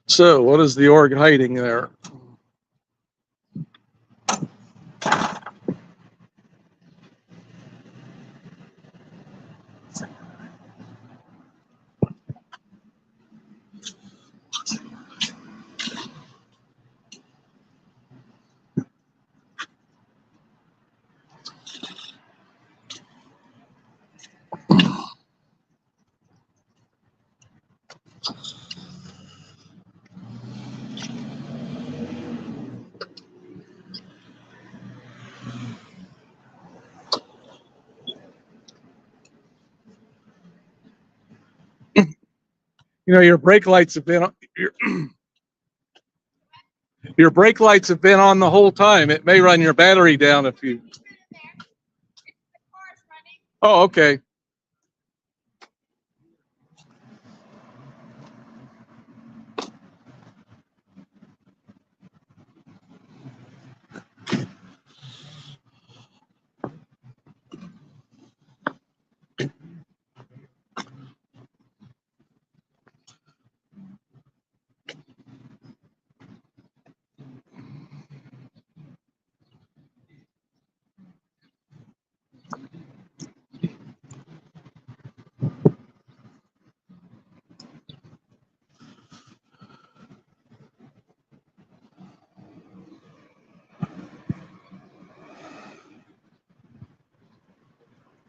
So what is the org hiding there? You know, your brake lights have been your brake lights have been on the whole time. It may run your battery down if you. Oh, okay.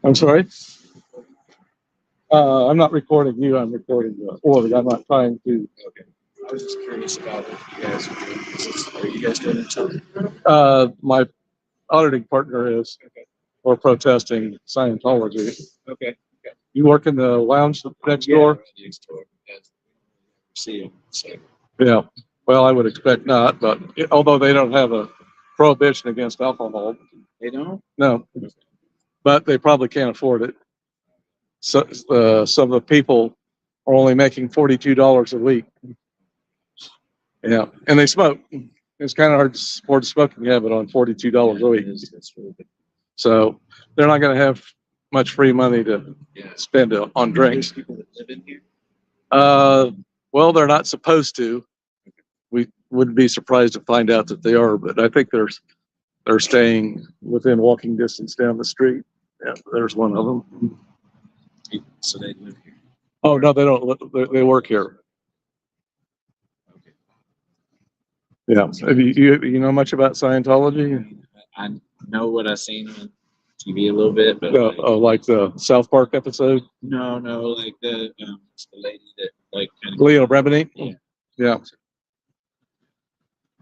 I'm sorry. I'm not recording you. I'm recording the org. I'm not trying to. Okay. I was just curious about what you guys are doing. Are you guys doing it too? My auditing partner is, Okay. or protesting Scientology. Okay. You work in the lounge next Yeah, door? right next door. Yes. See him. So. Yeah. Well, I would expect not, but although they don't have a prohibition against alcohol, They don't? no, but they probably can't afford it. So some of the people are only making $42 a week. Yeah, and they smoke. It's kind of hard to support a smoking habit on $42 a week. That's really good. So they're not going to have much free money to Yeah. spend on drinks. There's people that live in here. Well, they're not supposed to. We wouldn't be surprised to find out that they are, but I think they're staying within walking distance down the street. Yeah, there's one of them. So they live here. Oh no, they don't. They work here. Okay. Yeah. Have you know much about Scientology? I know what I've seen on TV a little bit, but Like the South Park episode, no, like the lady that like kind of Leo Brevity. Yeah. Yeah.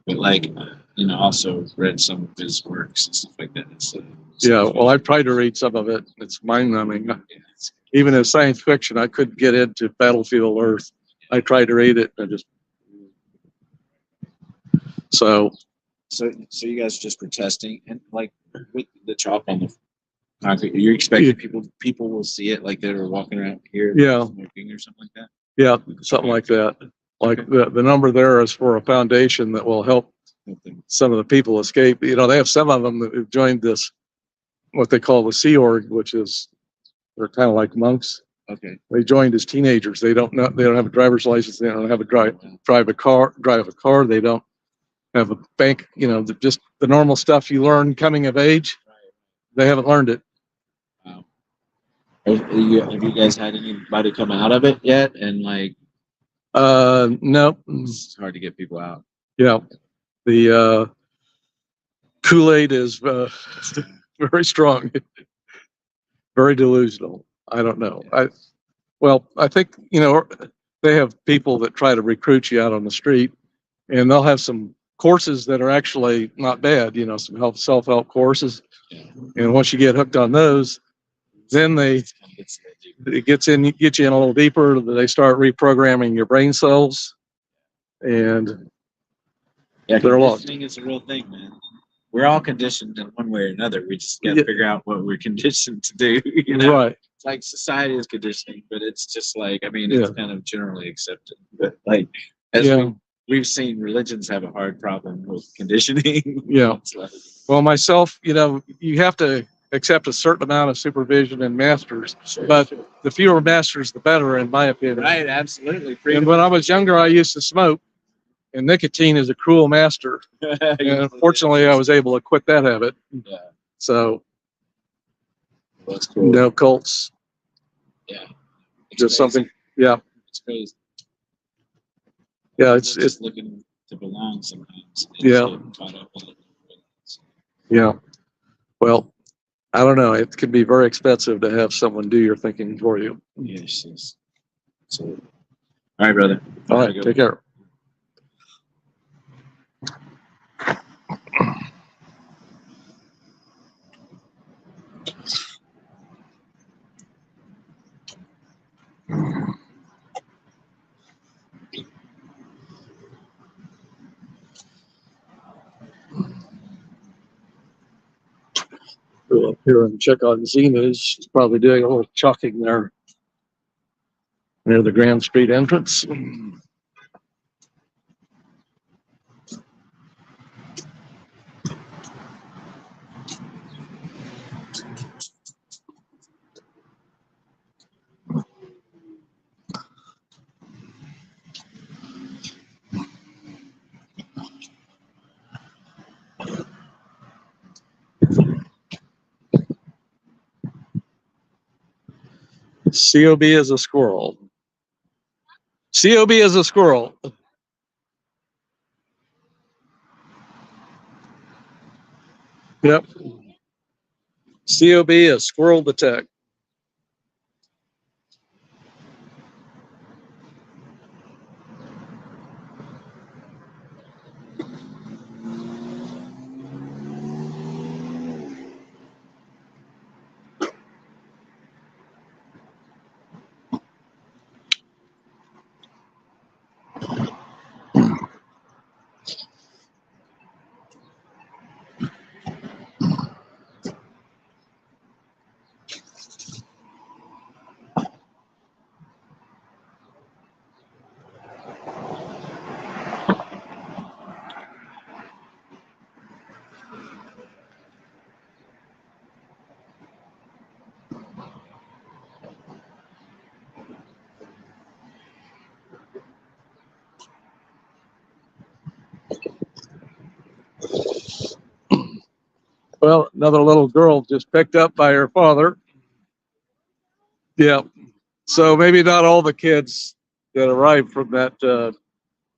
but like also read some of his works and stuff like that. So, Yeah. Well, I've tried to read some of it. It's mind numbing. Even as science fiction, I couldn't get into Battlefield Earth. I tried to read it and so you guys just were testing and like with the chalk on the concrete, you're expecting people will see it like they were walking around here, Yeah. smoking or something like that. Yeah, something like that. Like the number there is for a foundation that will help some of the people escape. They have some of them that have joined this, what they call the Sea Org, which is, they're kind of like monks. Okay. They joined as teenagers. They don't have a driver's license. They don't have a drive a car. They don't have a bank, just the normal stuff you learn coming of age. They haven't learned it. Wow. Have you guys had anybody come out of it yet? And like, No. it's hard to get people out. Yeah. The Kool-Aid is very strong, very delusional. I don't know. I think, they have people that try to recruit you out on the street, and they'll have some courses that are actually not bad, some self-help courses. And once you get hooked on those, then it gets you in a little deeper. They start reprogramming your brain cells, and Yeah, they're lost. conditioning is a real thing, man. We're all conditioned in one way or another. We just got to figure out what we're conditioned to do. Right. It's like society is conditioning, but it's just like, it's kind of generally accepted. But like, as we've seen, religions have a hard problem with conditioning. Yeah. Well, myself, you have to accept a certain amount of supervision and masters, but the fewer masters, the better, in my opinion. Right, absolutely. And when I was younger, I used to smoke, and nicotine is a cruel master. And unfortunately, I was able to quit that habit. Yeah. So, that's cool. no cults. Yeah. It's Just crazy. something. Yeah. It's crazy. Yeah. We're It's just looking to belong sometimes. Yeah. Yeah. Well, I don't know. It can be very expensive to have someone do your thinking for you. Yes. So, all right, brother. All right. Take care. Go up here and check on Zena's. She's probably doing a little chalking there near the Grand Street entrance. COB is a squirrel. COB is a squirrel. Yep. COB is squirrel detect. Well, another little girl just picked up by her father. Yeah. So maybe not all the kids that arrived from that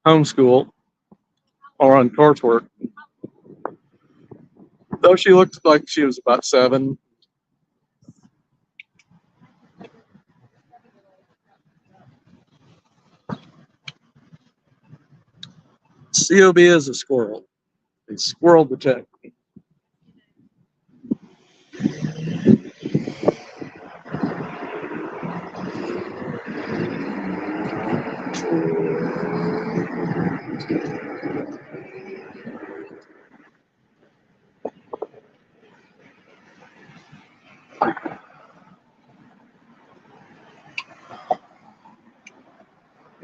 homeschool are on coursework. Though she looked like she was about 7. COB is a squirrel. A squirrel detective.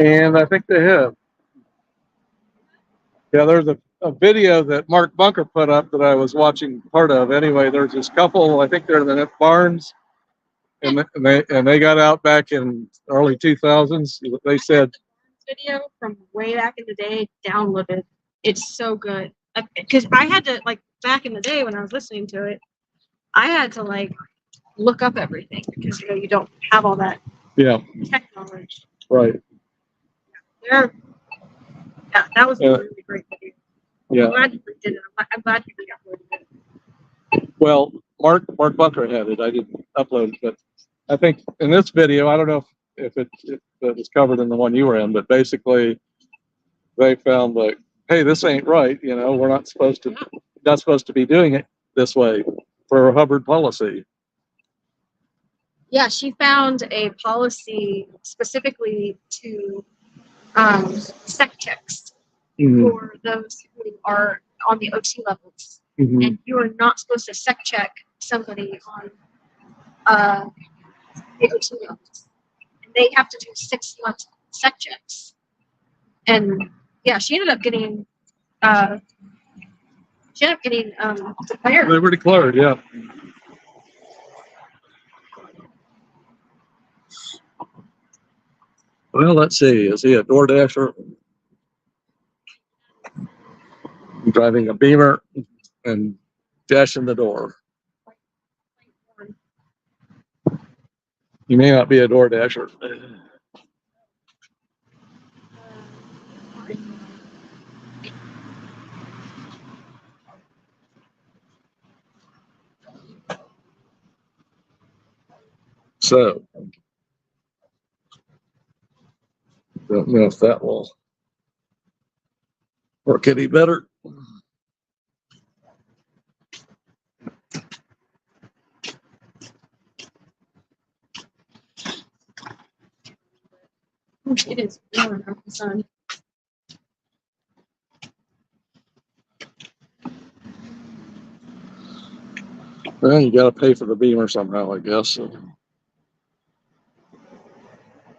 And I think they have. Yeah, there's a video that Mark Bunker put up that I was watching part of. Anyway, there's this couple, I think they're in the Barnes, and they got out back in early 2000s. They said, Video from way back in the day, downloaded. It's so good. Because I had to, like, back in the day when I was listening to it, I had to, like, look up everything because, you know, you don't have all that yeah, tech knowledge. right. Yeah, that was a really great video. Yeah. I'm glad you did it. I'm glad you uploaded it. Well, Mark Bunker had it. I didn't upload it, but I think in this video, I don't know if it was covered in the one you were in, but basically they found like, hey, this ain't right. You know, we're not supposed to be doing it this way for a Hubbard policy. Yeah, she found a policy specifically to sec checks for those who are on the OT levels. And you are not supposed to sec check somebody on the OT levels. And they have to do 6 months sec checks. And yeah, she ended up getting declared. They were declared, yeah. Well, let's see. Is he a DoorDasher? Driving a Beamer and dashing the door. He may not be a DoorDasher. So, don't know if that will work any better. It is warm out in the sun. Well, you got to pay for the Beamer somehow, I guess. So,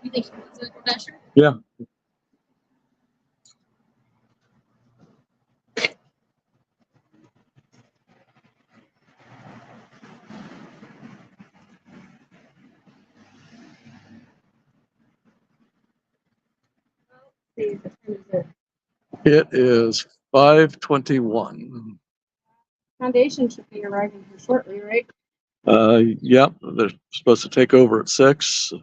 You think she's a DoorDasher? yeah. See, what time is it? It is 5:21. Foundation should be arriving here shortly, right? Yep, they're supposed to take over at 6.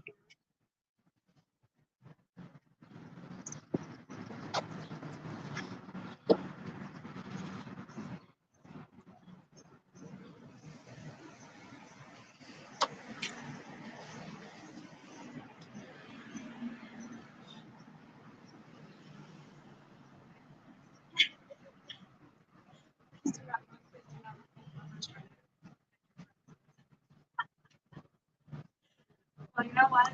Well, you know what?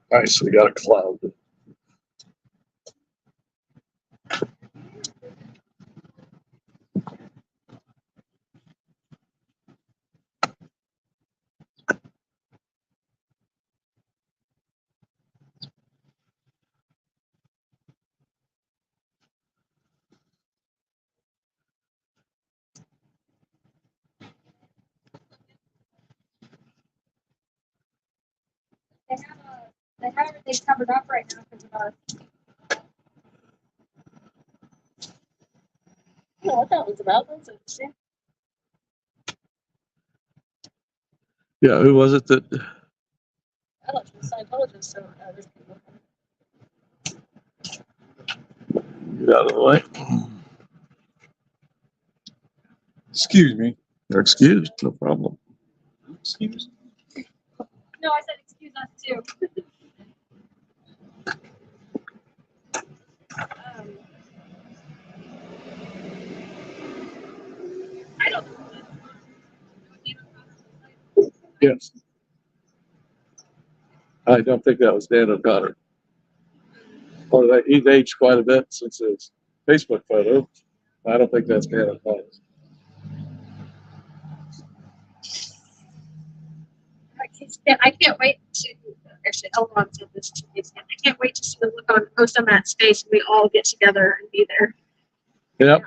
Nice, we got a cloud. they have everything covered up right now because of us. I don't know what that was about. That's interesting. Yeah, who was it that? I thought she was Scientologist, so there's people. Get out of the way. Excuse me. They're excused, no problem. Excuse me. No, I said excuse us too. I don't know. Yes. I don't think that was Dan O'Connor. Or that he's aged quite a bit since his Facebook photo. I don't think that's Dan O'Connor. I can't wait to actually Elron said this to me. I can't wait to see the look on Osamat's face when we all get together and be there. Yep.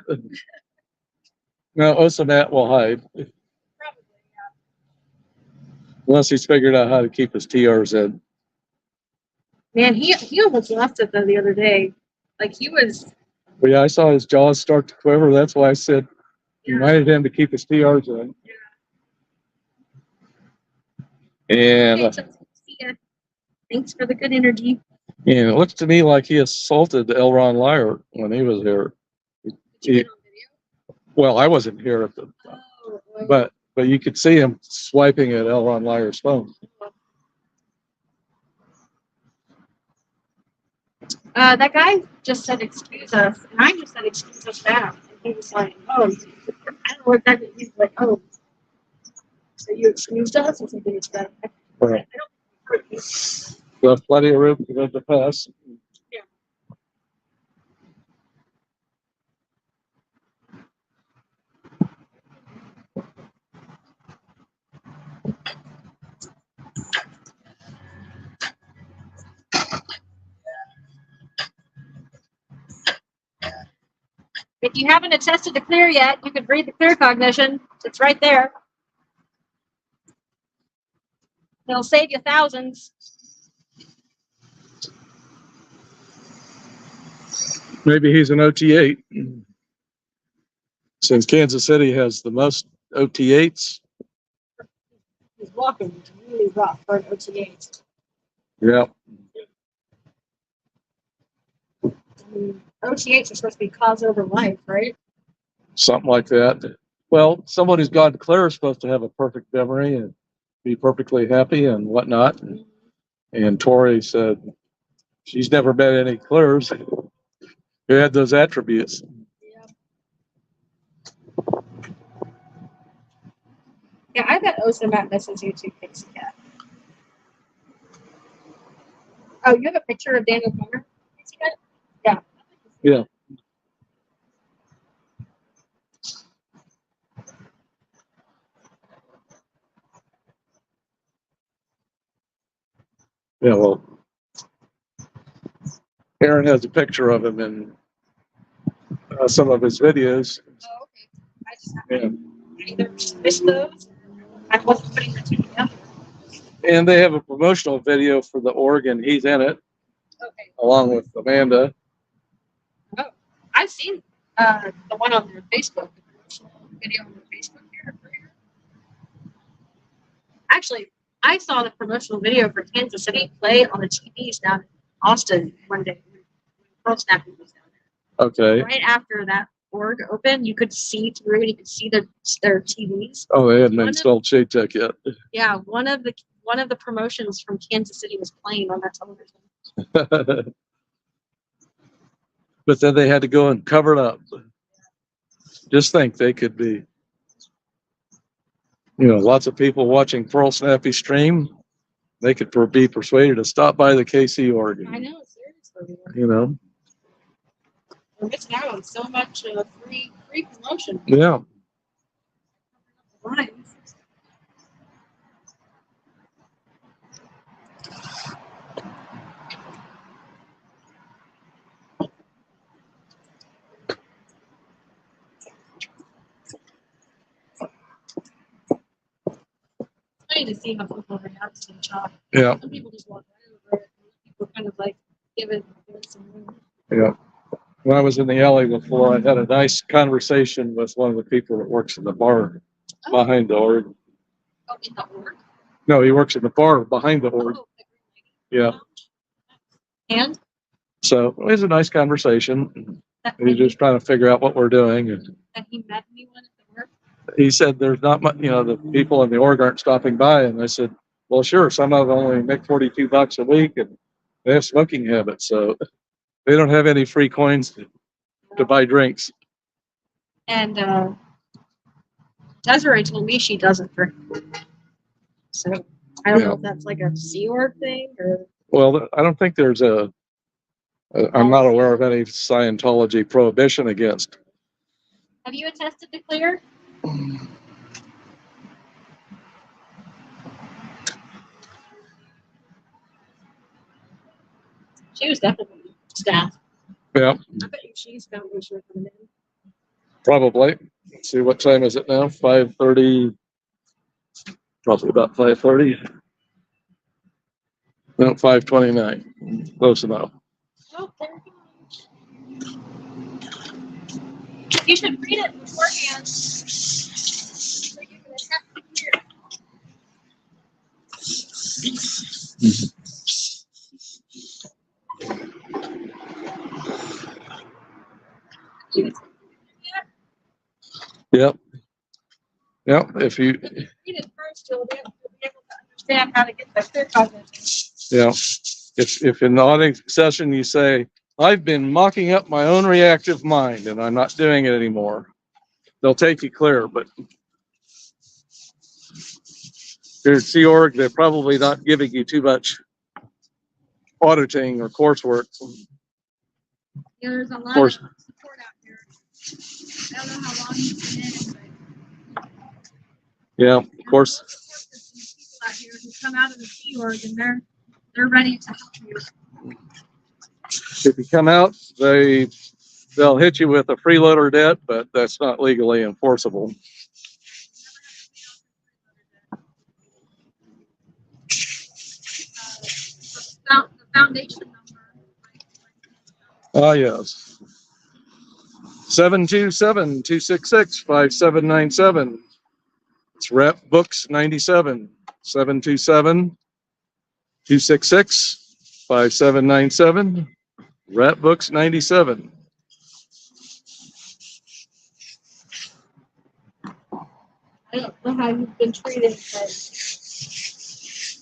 No, Osamat will hide Probably, unless he's figured out how to keep his TRs in. yeah. Man, he almost lost it though the other day. Like he was. But yeah, I saw his jaws start to quiver. That's why I said Yeah. reminded him to keep his TRs in. And Okay, so see ya. Thanks for the good energy. it looks to me like he assaulted L. Ron Lyer when he was here. Did you get on video? Well, I wasn't here at the Oh, but you could see him swiping at L. Ron Lyer's phone. That guy just said excuse us, and I just said excuse us back. And he was like, oh, I don't know what that means. He's like, oh, so you excused us or something? It's that. Right. I don't. We have plenty of room to go to pass. Yeah. If you haven't attested to clear yet, you could read the clear cognition. It's right there. It'll save you thousands. Maybe he's an OT8. Since Kansas City has the most OT8s. He's walking really rough for an OTA. Yeah. I mean, OTAs are supposed to be cause over life, right? Something like that. Well, someone who's gone clear is supposed to have a perfect memory and be perfectly happy and whatnot. And Tori said she's never met any clears who had those attributes. Yeah, I bet Osamat misses you too, Casey Cat. Oh, you have a picture of Daniel Connor? Casey Cat? Yeah. Yeah. Yeah, well, Aaron has a picture of him in some of his videos. Oh, okay. I just Yeah. either missed those. I wasn't putting the two together. And they have a promotional video for the organ. He's in it, Okay. along with Amanda. Oh, I've seen the one on their Facebook, the promotional video on their Facebook here. Actually, I saw the promotional video for Kansas City play on the TVs down in Austin one day when Pearl Snapping was down there. Okay. Right after that org opened, you could see through it. You could see their TVs. Oh, they hadn't installed Shade Tech yet. Yeah, one of the promotions from Kansas City was playing on that television. But then they had to go and cover it up. Just think they could be, lots of people watching Pearl Snappy stream. They could be persuaded to stop by the KC Org. I know, seriously. We're missing out on so much free promotion. Yeah. Right. funny to see how people react to the shop. Yeah, Some people just walk right over it. People kind of like give it some room. yeah. When I was in the alley before, I had a nice conversation with one of the people that works in the bar behind the org. Oh, in the org? No, he works in the bar behind the org. Oh, the Yeah. green lady. And So it was a nice conversation. that, He's just trying to figure out what we're doing. And that he met anyone at the work? he said there's not much, the people in the org aren't stopping by. And I said, well, sure, some of them only make $42 a week and they have smoking habits. So they don't have any free coins to buy drinks. And Desiree told me she doesn't drink. So I don't know if that's like a Sea Org thing or. Well, I don't think there's I'm not aware of any Scientology prohibition against. Have you attested to clear? She was definitely staff. Yeah, I bet you she's foundation coming in. probably. Let's see, what time is it now? 5:30. Probably about 5:30. No, 5:29. Close enough. Oh, there it goes. You should read it beforehand. So you can attest to clear. You Yep. Yep. If you, read it first, you'll be able to understand how to get the clear cognition. yeah, if in the auditing session you say, I've been mocking up my own reactive mind and I'm not doing it anymore, they'll take you clear. But here at Sea Org, they're probably not giving you too much auditing or coursework. Yeah, there's a lot course. of support out here. I don't know how long you've been in, but Yeah, of course. there's people out here who come out of the Sea Org and they're ready to help you. If you come out, they'll hit you with a freeloader debt, but that's not legally enforceable. The foundation number. Ah, yes. 727-266-5797. It's Rep Books 97. 727-266-5797. Rep Books 97. I don't know how you've been treated, but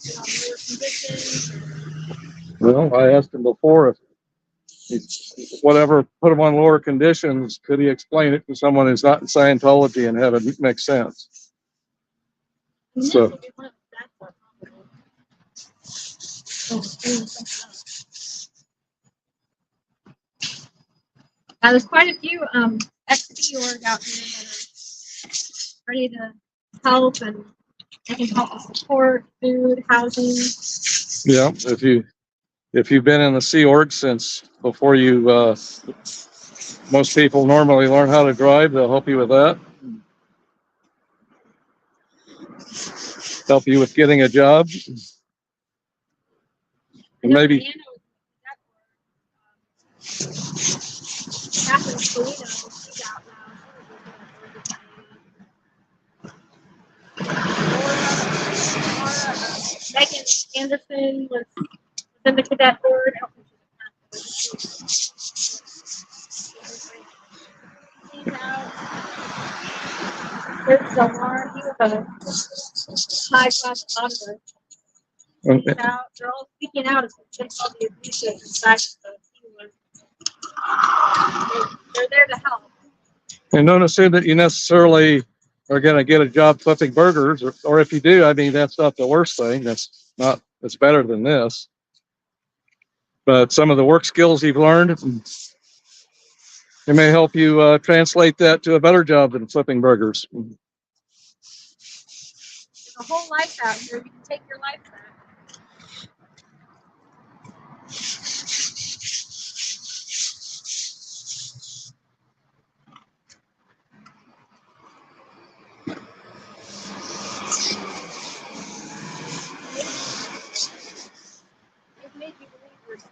you know, your conditions. Well, I asked him before if whatever put him on lower conditions, could he explain it to someone who's not in Scientology and have it make sense? So, Now, there's quite a few XP org out here that are ready to help, and they can help with support, food, housing. yeah, if you've been in the Sea Org since before you, most people normally learn how to drive, they'll help you with that. Help you with getting a job. And maybe, Catherine Polino, she's out now. Megan Anderson was in the cadet board. I don't think she's out. There's Zamar. He was a high class auditor. He's out. They're all speaking out as they all the abusive inside of the team. They're there to help. and don't assume that you necessarily are going to get a job flipping burgers, or if you do, I mean, that's not the worst thing. It's better than this. But some of the work skills you've learned, it may help you translate that to a better job than flipping burgers. There's a whole life out here. You can take your life back.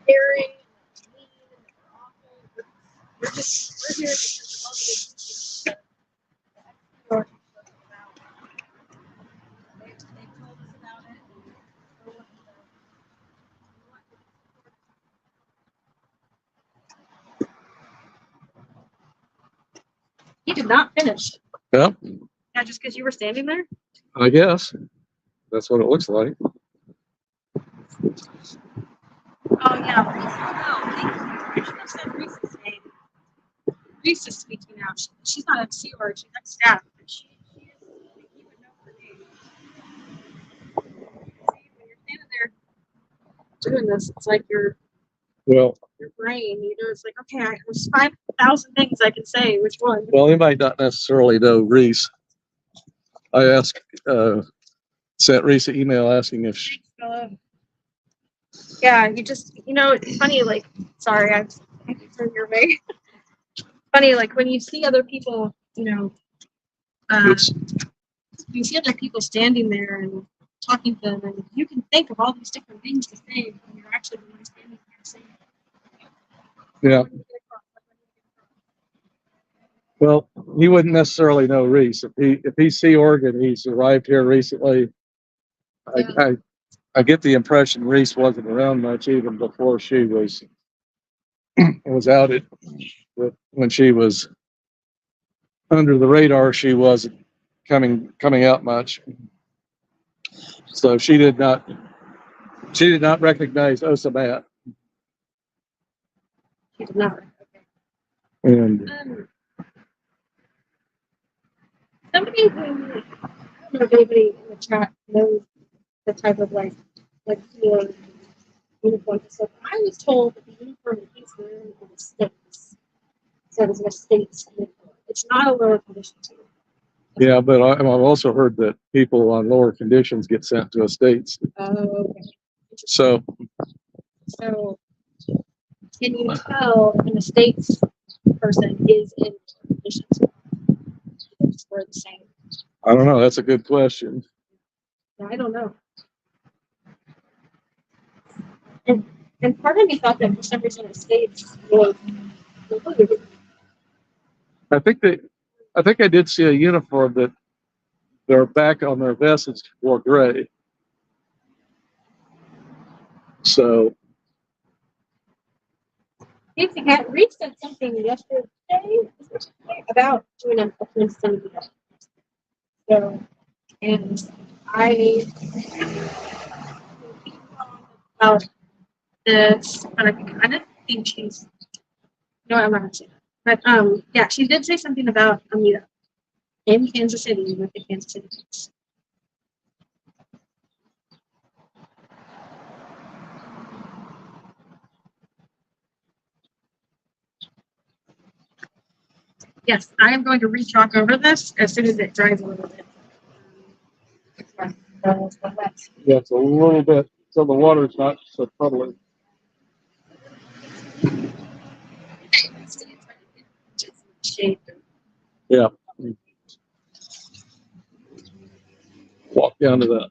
caring, mean, and awful. We're here because of all the abuses that the Org spoke about. They told us about it. And we're wanting He did not finish. Yep, Yeah, just because you were standing there? I guess. That's what it looks like. Oh, yeah. Reese, no, thank you. You should have said Reese's name. Reese is speaking now. She's not at KC Org, she's at staff, but she is, you would know her name. See, when you're standing there doing this, it's like your Well, brain, it's like, okay, there's 5,000 things I can say. Which one? well, they might not necessarily know Reese. I asked, sent Reese an email asking if she, Thanks, Philip. Yeah, it's funny, like, sorry, I'm from your way. Funny, like, when you see other people, it's, you see other people standing there and talking to them, and you can think of all these different things to say when you're actually the one standing there saying it. yeah. Well, he wouldn't necessarily know Reese. If he's Sea Org and he's arrived here recently, I get the impression Reese wasn't around much even before she was outed. When she was under the radar, she wasn't coming out much. So she did not recognize Osamat. She did not. And Somebody who, I don't know if anybody in the chat knows the type of like your uniform. So I was told that the uniform that he's wearing in the States. So it was a States uniform. It's not a lower condition team. yeah, but I've also heard that people on lower conditions get sent to estates. Oh, okay. So So can you tell if an estates person is in lower conditions? It's for the same. I don't know. That's a good question. I don't know. And part of me thought that for some reason estates was included. I think I did see a uniform that their back on their vest is wore gray. So Nancy had Reed said something yesterday about doing a police study. So, and I about this, but I kind of think she's. No, I'm not gonna say that. But yeah, she did say something about a meetup in Kansas City with the Kansas City Police. Yes, I am going to re-chalk over this as soon as it dries a little bit. yeah, it's a little bit. So the water's not so troubling. Yeah. Walk down to that.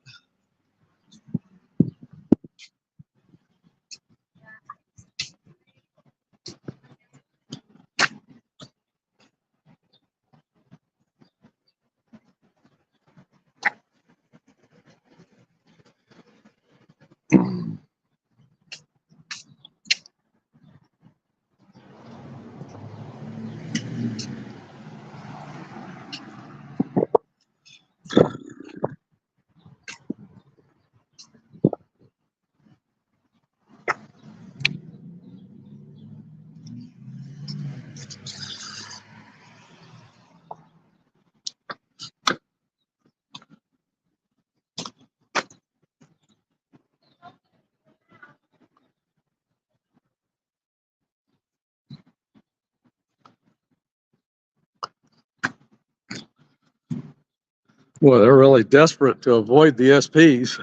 Well, they're really desperate to avoid the SPs.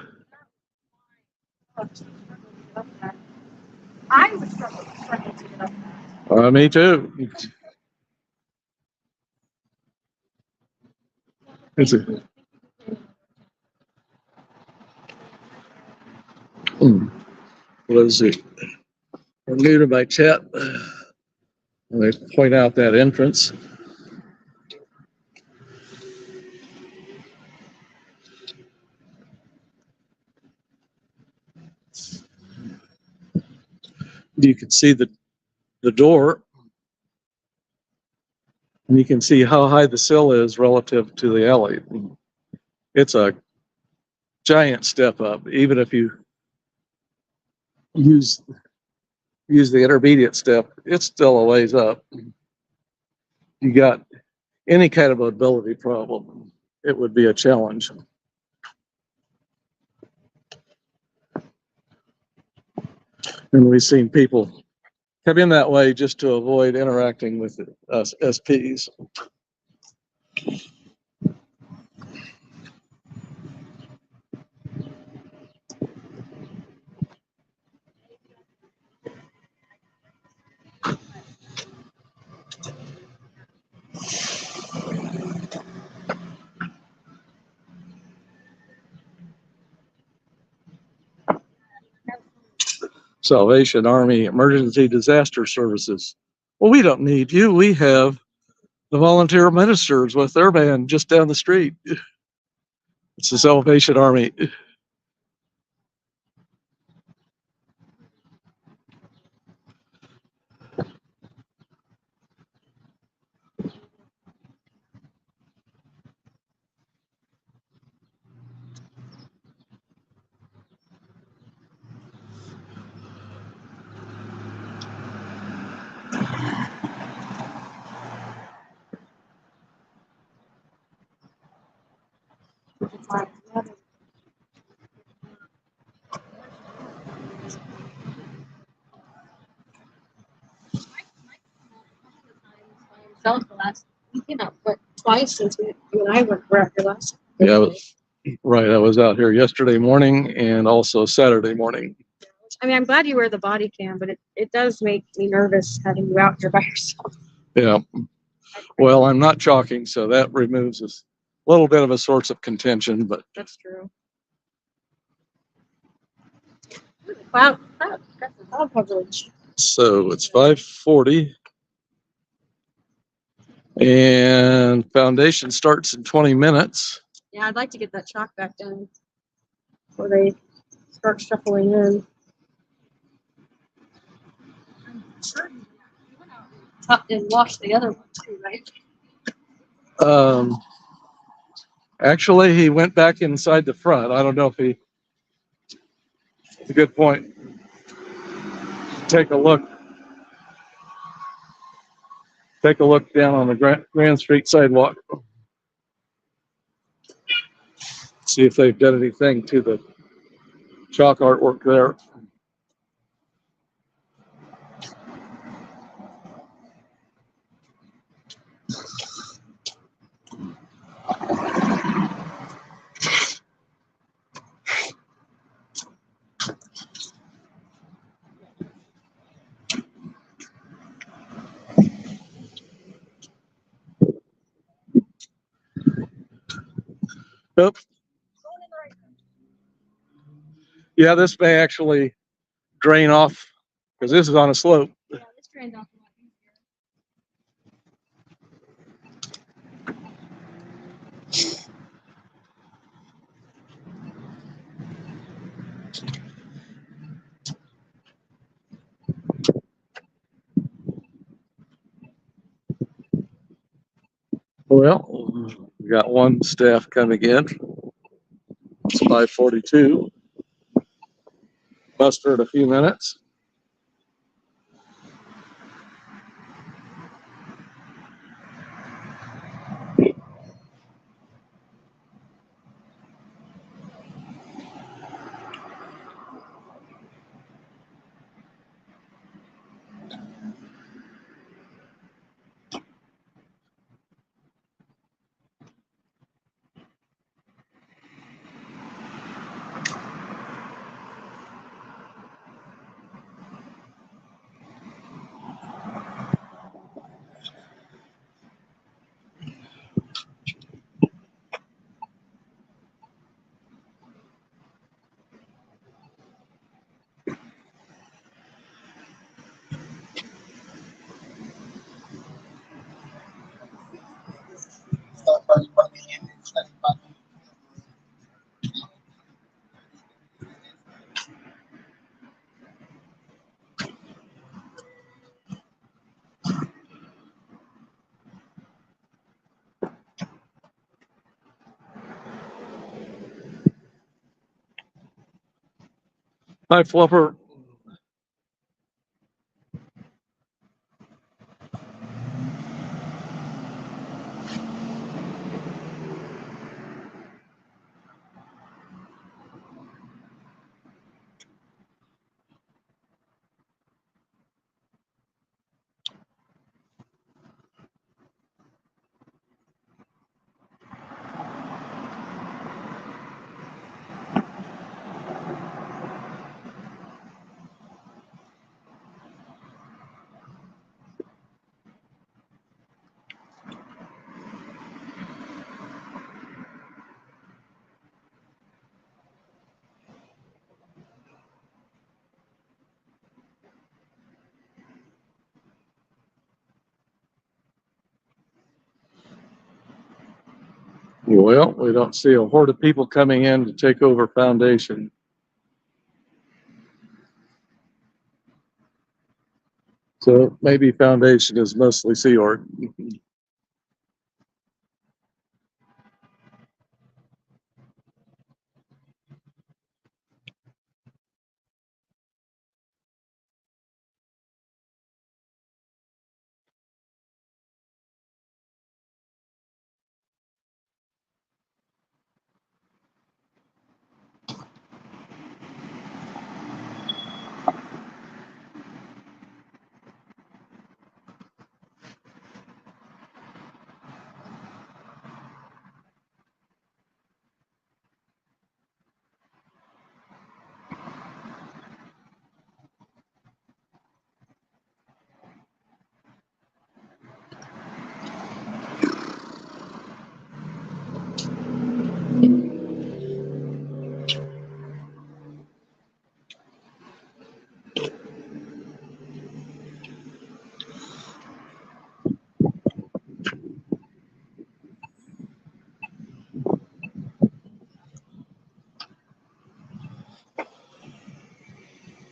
I was struggling to get up. Me too. It's a, let's see. are new to my chat, they point out that entrance. You can see the door, and you can see how high the sill is relative to the alley. It's a giant step up, even if you use the intermediate step, it's still a ways up. You got any kind of mobility problem, it would be a challenge. And we've seen people come in that way just to avoid interacting with us SPs. Salvation Army Emergency Disaster Services. Well, we don't need you. We have the volunteer ministers with their band just down the street. It's the Salvation Army. The last, he came out what, twice since you and I were out here last. Yeah, I was out here yesterday morning and also Saturday morning. I mean, I'm glad you wear the body cam, but it does make me nervous having you out here by yourself. Yeah. Well, I'm not chalking, so that removes a little bit of a source of contention, but That's true. Wow, got the cloud coverage. so it's 5:40 and foundation starts in 20 minutes. Yeah, I'd like to get that chalk back done before they start shuffling in. I'm sure you went out and washed the other one too, right? Actually, he went back inside the front. I don't know if it's a good point. Take a look down on the Grand Street sidewalk. See if they've done anything to the chalk artwork there. Nope. Yeah, this may actually drain off because this is on a slope. Yeah, this drained off a lot easier. Well, we got one staff coming in. It's 5:42. Muster in a few minutes. Hi, Fluffer. Well, we don't see a horde of people coming in to take over Foundation. So maybe Foundation is mostly Sea Org.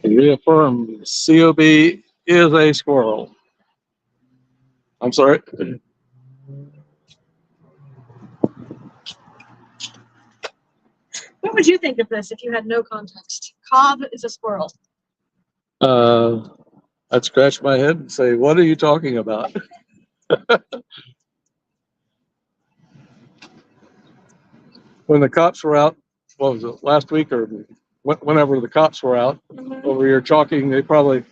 Reaffirm COB is a squirrel. I'm sorry. What would you think of this if you had no context? Cobb is a squirrel. I'd scratch my head and say, what are you talking about? When the cops were out, what was it, last week or whenever the cops were out over here talking, they probably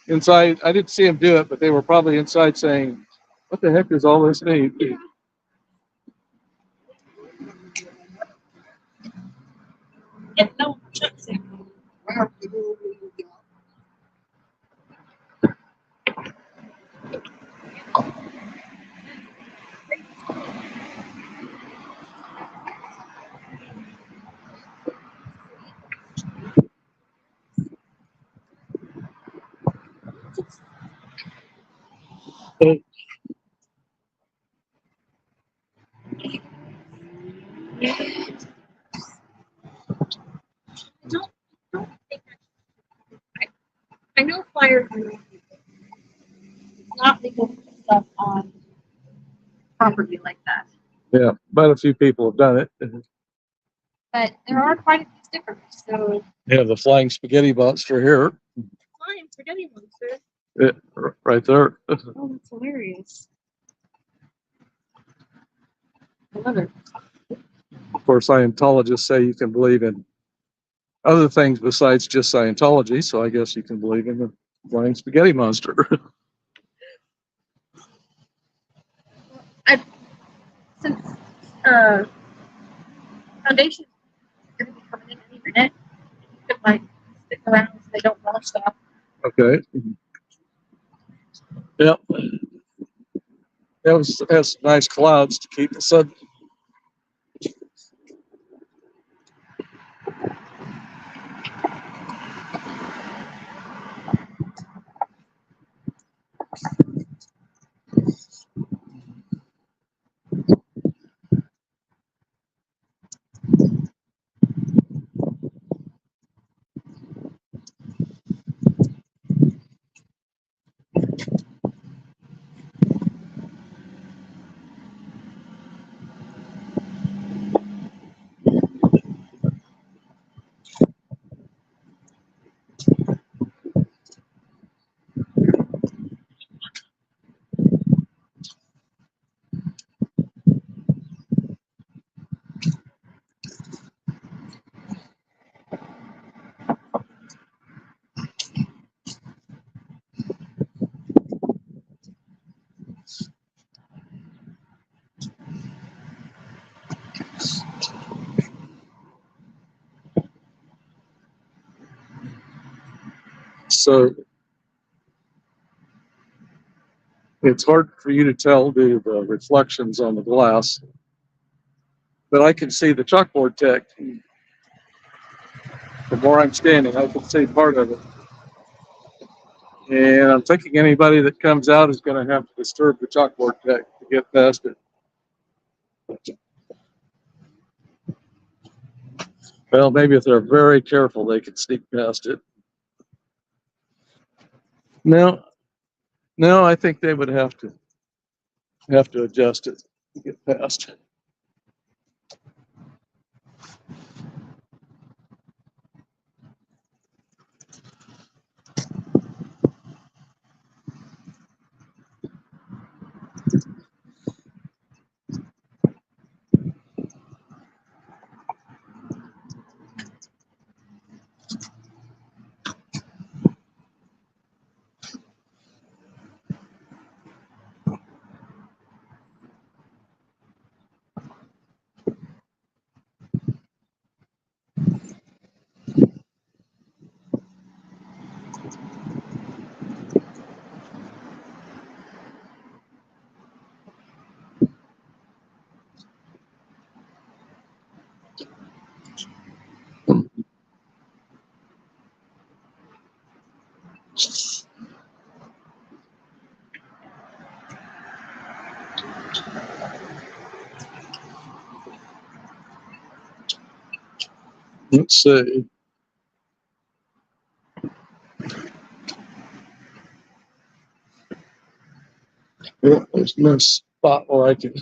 inside, I didn't see them do it, but they were probably inside saying, what the heck does all this mean? Yeah, no, Chuck's there. Don't think I know flyers are not legal. It's not legal to put stuff on property like that. Yeah, but a few people have done it. But there are quite a few stickers. So Yeah, the flying spaghetti monster here, fine, spaghetti monster. right there. Oh, that's hilarious. I love it. Of course, Scientologists say you can believe in other things besides just Scientology, so I guess you can believe in the flying spaghetti monster. Since foundation is going to be coming in any minute, you could like stick around so they don't launch stuff. Okay. Yep. It has some nice clouds to keep the sun. So it's hard for you to tell due to the reflections on the glass, but I can see the chalkboard tech. From where I'm standing, I can see part of it. And I'm thinking anybody that comes out is going to have to disturb the chalkboard tech to get past it. Well, maybe if they're very careful, they can sneak past it. No, I think they would have to adjust it to get past it. Let's see. Yeah, there's no spot where I can.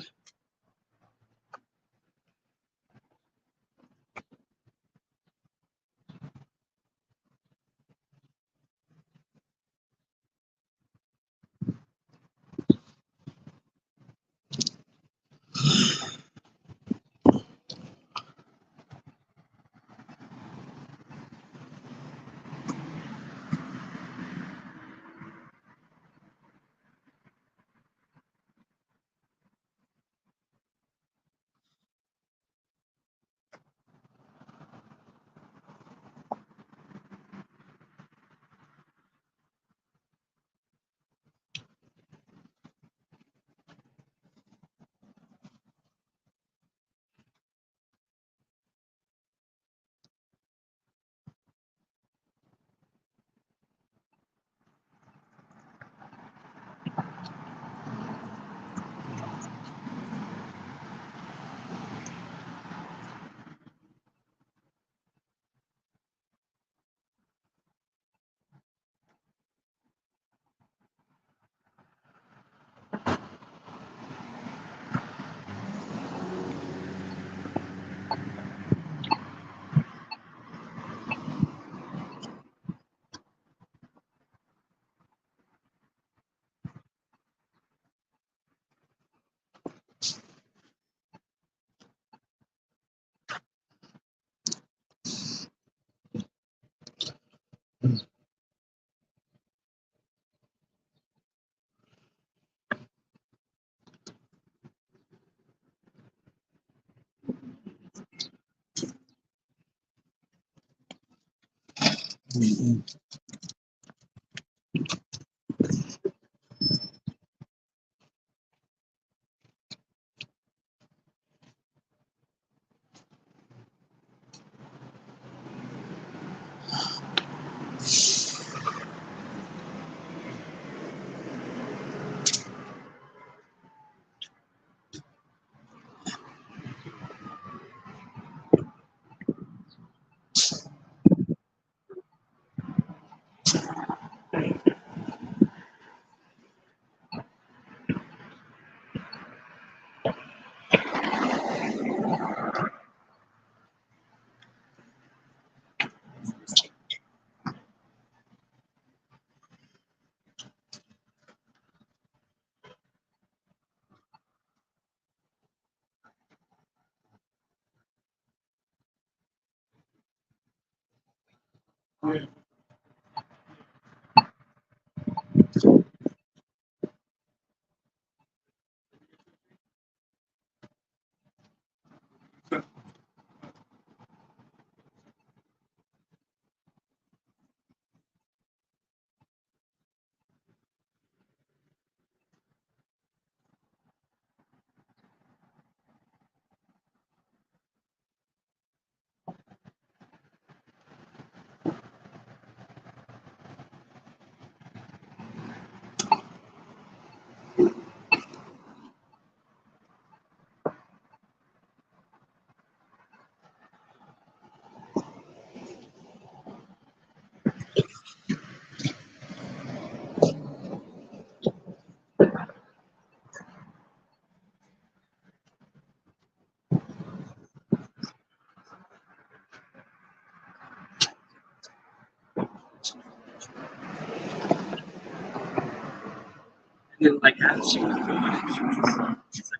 And then, like, as she was doing it, she's like,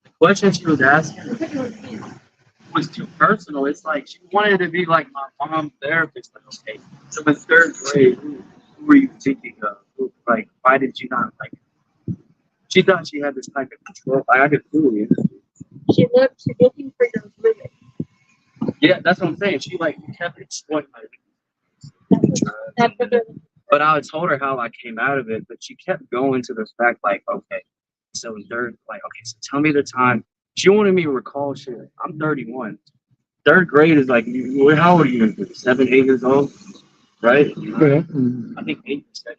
the question she was asking was too personal. It's like she wanted to be like my mom's therapist. Like, okay, so in third grade, who were you thinking of? Like, why did you not like? She thought she had this type of control. I could fool you. She's looking for your roommate. Yeah, that's what I'm saying. She like kept exploiting my. That's what they're. But I told her how I came out of it, but she kept going to the fact like, okay, so third, like, okay, so tell me the time. She wanted me to recall shit. I'm 31. Third grade is like, how old are you? 7, 8 years old, right? Yeah. I think 8 is second.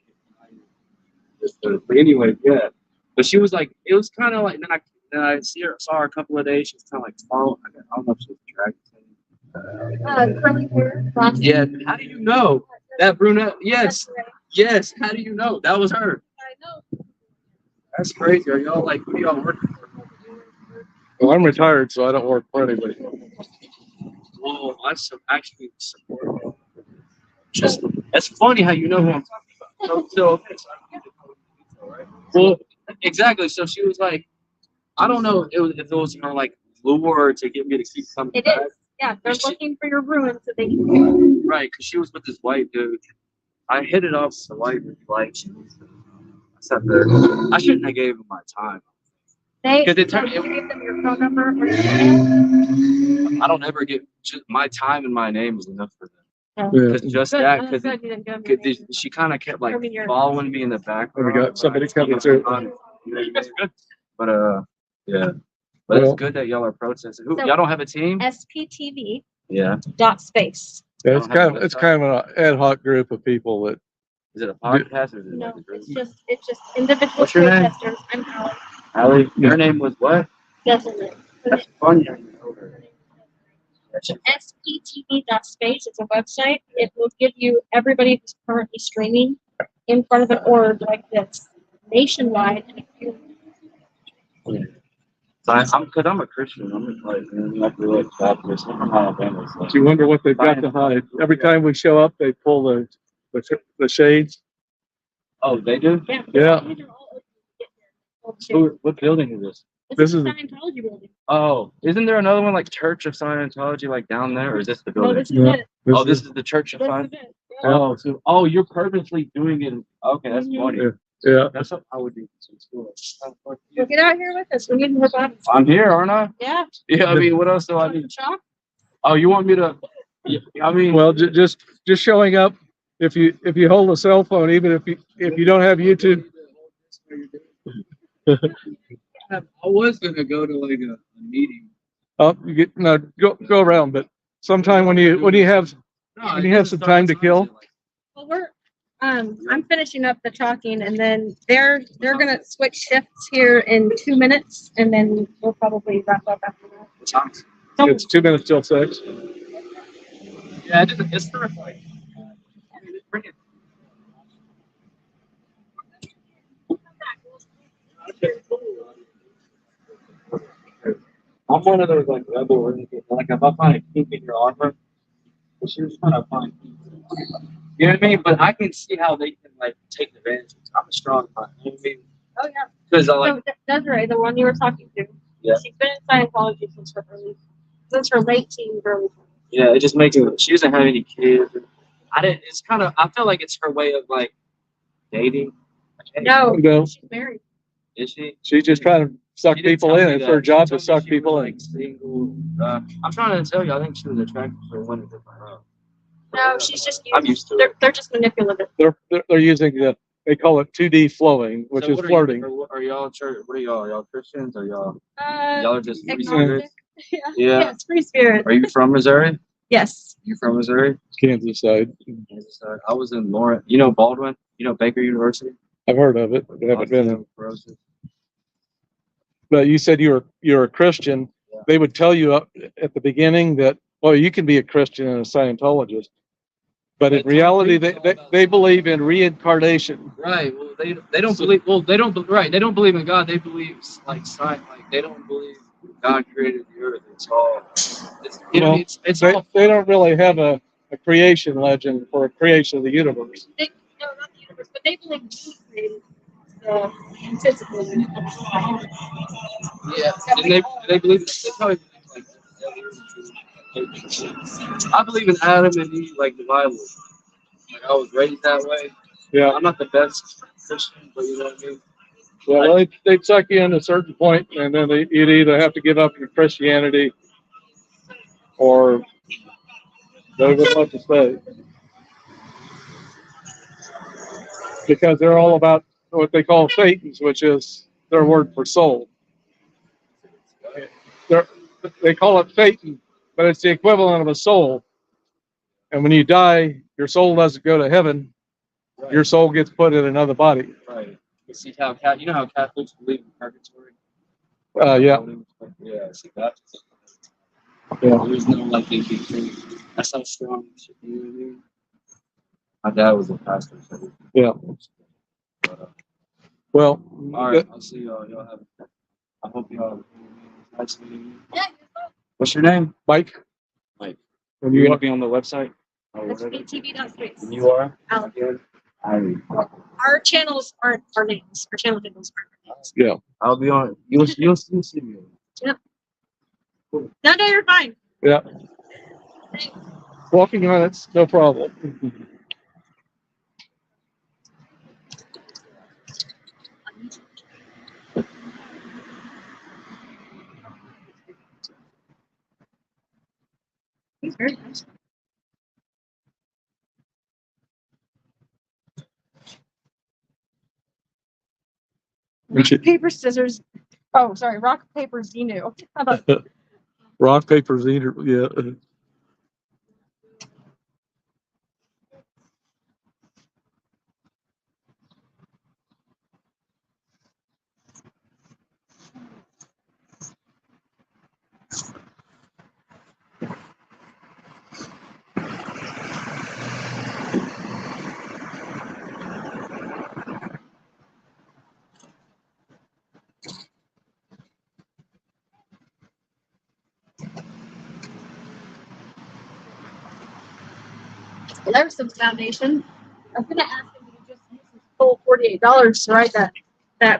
But anyway, yeah. But she was like, it was kind of like, then I saw her a couple of days. She was kind of like, following. I don't know if she was attracted. Curly hair. Blonde. Yeah. How do you know that brunette? Yes. Yes. How do you know that was her? I know. That's crazy. Are y'all like, who do y'all working for? Well, I'm retired, so I don't work for anybody. Well, I actually support her. Just, that's funny how you know who I'm talking about. Okay, so I don't get the right? Well, exactly. So she was like, I don't know if it was her like lure to get me to keep coming It back. is. Yeah, they're looking for your ruin so they can. Right, because she was with this white dude. I hit it off with the white dude. Like, I sat there. I shouldn't have gave him my time. They Give them your phone number or your name. I don't ever get just my time and my name is enough for them. Yeah. Because just Good. that, I'm because glad you didn't give them your name. she kind of kept like I mean, your- following me in the background. We got somebody coming through. That's good. But yeah. But Well- it's good that y'all are protesting. Who, So- y'all don't have a team? SPTV Yeah. .space. Yeah, it's kind of an ad hoc group of people that. Is it a podcast or is it No, like a group? it's just individual What's your name? protesters. I'm Alex. Allie, your name was what? Desiree. That's funny. how you know her. SPTV.space. It's a website. It will give you everybody who's currently streaming in front of an org like this, nationwide. And if you, So I'm a Christian. I'm like Baptist. I'm from Alabama. So. You wonder what they've got to hide. Every time we show up, they pull the shades. Oh, they do? Yeah. What building is this? This This is is- a Scientology building. Oh, isn't there another one like Church of Scientology like down there, or is this the No, building? this is Yeah. it. Oh, this is the Church of This Scientology. is it. Oh, so you're purposely doing it. Okay, that's Mhm. funny. Yeah. That's what I would do. Well, get out here with us. We need more bodies. I'm here, aren't I? Yeah. Yeah. I mean, what else do I need? Shop. Oh, you want me to? I mean, Well, just showing up. If you hold a cell phone, even if you don't have YouTube. I was gonna go to like a meeting. You get no go around, but sometime when you have some time to kill. Well, I'm finishing up the talking, and then they're gonna switch shifts here in 2 minutes, and then we'll probably wrap up after that. So, It's 2 minutes till 6. Yeah, it's terrifying. Bring it. I'm one of those like rebel renegades. Like if I find a kink in your armor, she was trying to find kinks. You know what I mean? But I can see how they can like take advantage. I'm a strong man. You know what I mean? oh yeah. Because I like So Desiree, the one you were talking to, Yeah. she's been in Scientology since her late teens, early 20s. yeah, it just makes it. She doesn't have any kids. I didn't. It's kind of. I feel like it's her way of like dating. Like, hey, No, No, she's married. is she? she's just trying to suck She didn't people tell in. me It's that. her She job told to me suck she people was, in. like, single. I'm trying to tell you. I think she was attracted to women different. No, she's just I'm used to they're, it. they're just manipulative. They're using they call it 2D flowing, which So is what flirting. Are y'all church? What are y'all? Are y'all Christians? Or y'all? Uh, Y'all are just free agnostic. spirits? Yeah. Yeah. Yes, free spirit. Are you from Missouri? Yes. You're from Missouri? Kansas side. Kansas side. I was in Lawrence. You know Baldwin? You know Baker University? I've heard of it, but haven't been in. Osteoporosis. But you said you're a Christian. Yeah. They would tell you at the beginning that, well, you can be a Christian and a Scientologist. But in reality, they believe in reincarnation. Right. Well, they don't believe. Well, they don't. Right. They don't believe in God. They believe like science. Like they don't believe. God created the earth. It's all. It's, Well, it's they, all. they don't really have a creation legend for a creation of the universe. No, not the universe, but they believe we created the physical universe. Yeah, and they believe they probably believe like. I believe in Adam and Eve, like the Bible. Like I was raised that way. Yeah. I'm not the best Christian, but you know what I mean. Well, they'd suck you in at a certain point, and then you'd either have to give up your Christianity or they wouldn't let you stay. Because they're all about what they call Thetans, which is their word for soul. They call it Thetan, but it's the equivalent of a soul. And when you die, your soul doesn't go to heaven. Right. Your soul gets put in another body. Right. You see how you know how Catholics believe in purgatory. Yeah. Yeah. See that. Yeah. There's no like in between. That's how strong it should be. You know what I mean? My dad was a pastor, so. Yeah. But, Well, all right. I'll see y'all. Y'all have. I hope y'all. Nice meeting you. Yeah, What's your name? Mike. Mike. And You're you gonna be on the website. that's pt2.space. And you are. Alex. I. Our channels aren't our names. Our channel handles aren't our names. Yeah. I'll be on. You'll see me. No, you're fine. Yeah. Thanks. Walking on it's no problem. He's very nice. Rock, paper, scissors. Oh, sorry. Rock, paper, Xenu. How about Rock, paper, scissors. Yeah. Larrison's Foundation? I was gonna ask him to just use his full $48 to write that,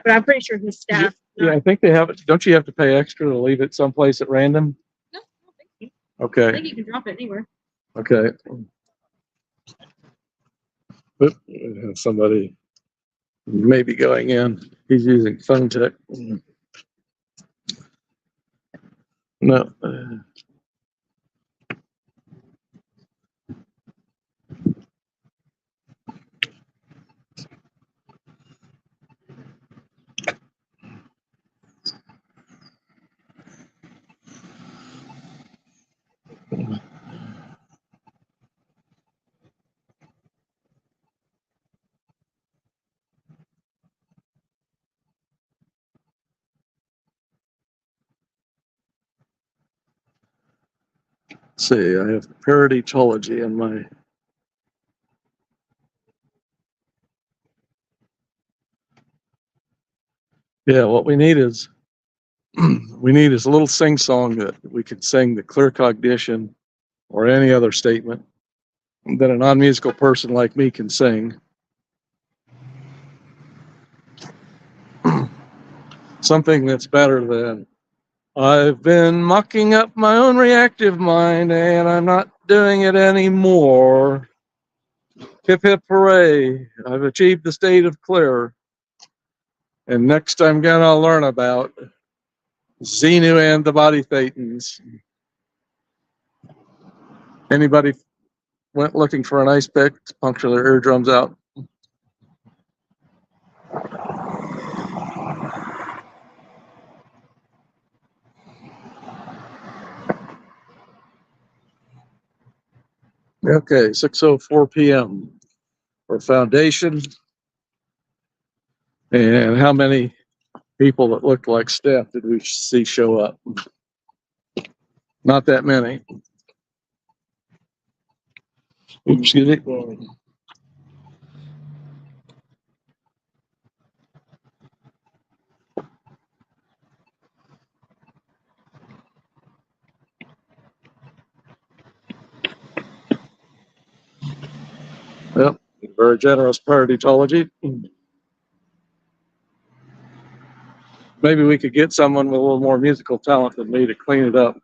but I'm pretty sure his staff. Yeah, I think they have it. Don't you have to pay extra to leave it someplace at random? No, I don't think so. I Okay. think you can drop it anywhere. Okay. But somebody may be going in. He's using phone tech. No. Let's see, I have paraditology in my. Yeah, what we need is we need is a little sing song that we can sing the clear cognition or any other statement that a non-musical person like me can sing. Something that's better than I've been mucking up my own reactive mind and I'm not doing it anymore. Hip hip hooray, I've achieved the state of clear. And next I'm gonna learn about Xenu and the body thetans. Anybody went looking for an ice pick to puncture their eardrums out? Okay, 6:04 p.m. for foundation. And how many people that looked like Steph did we see show up? Not that many. Oops, excuse me. Very generous paradentology. Maybe we could get someone with a little more musical talent than me to clean it up.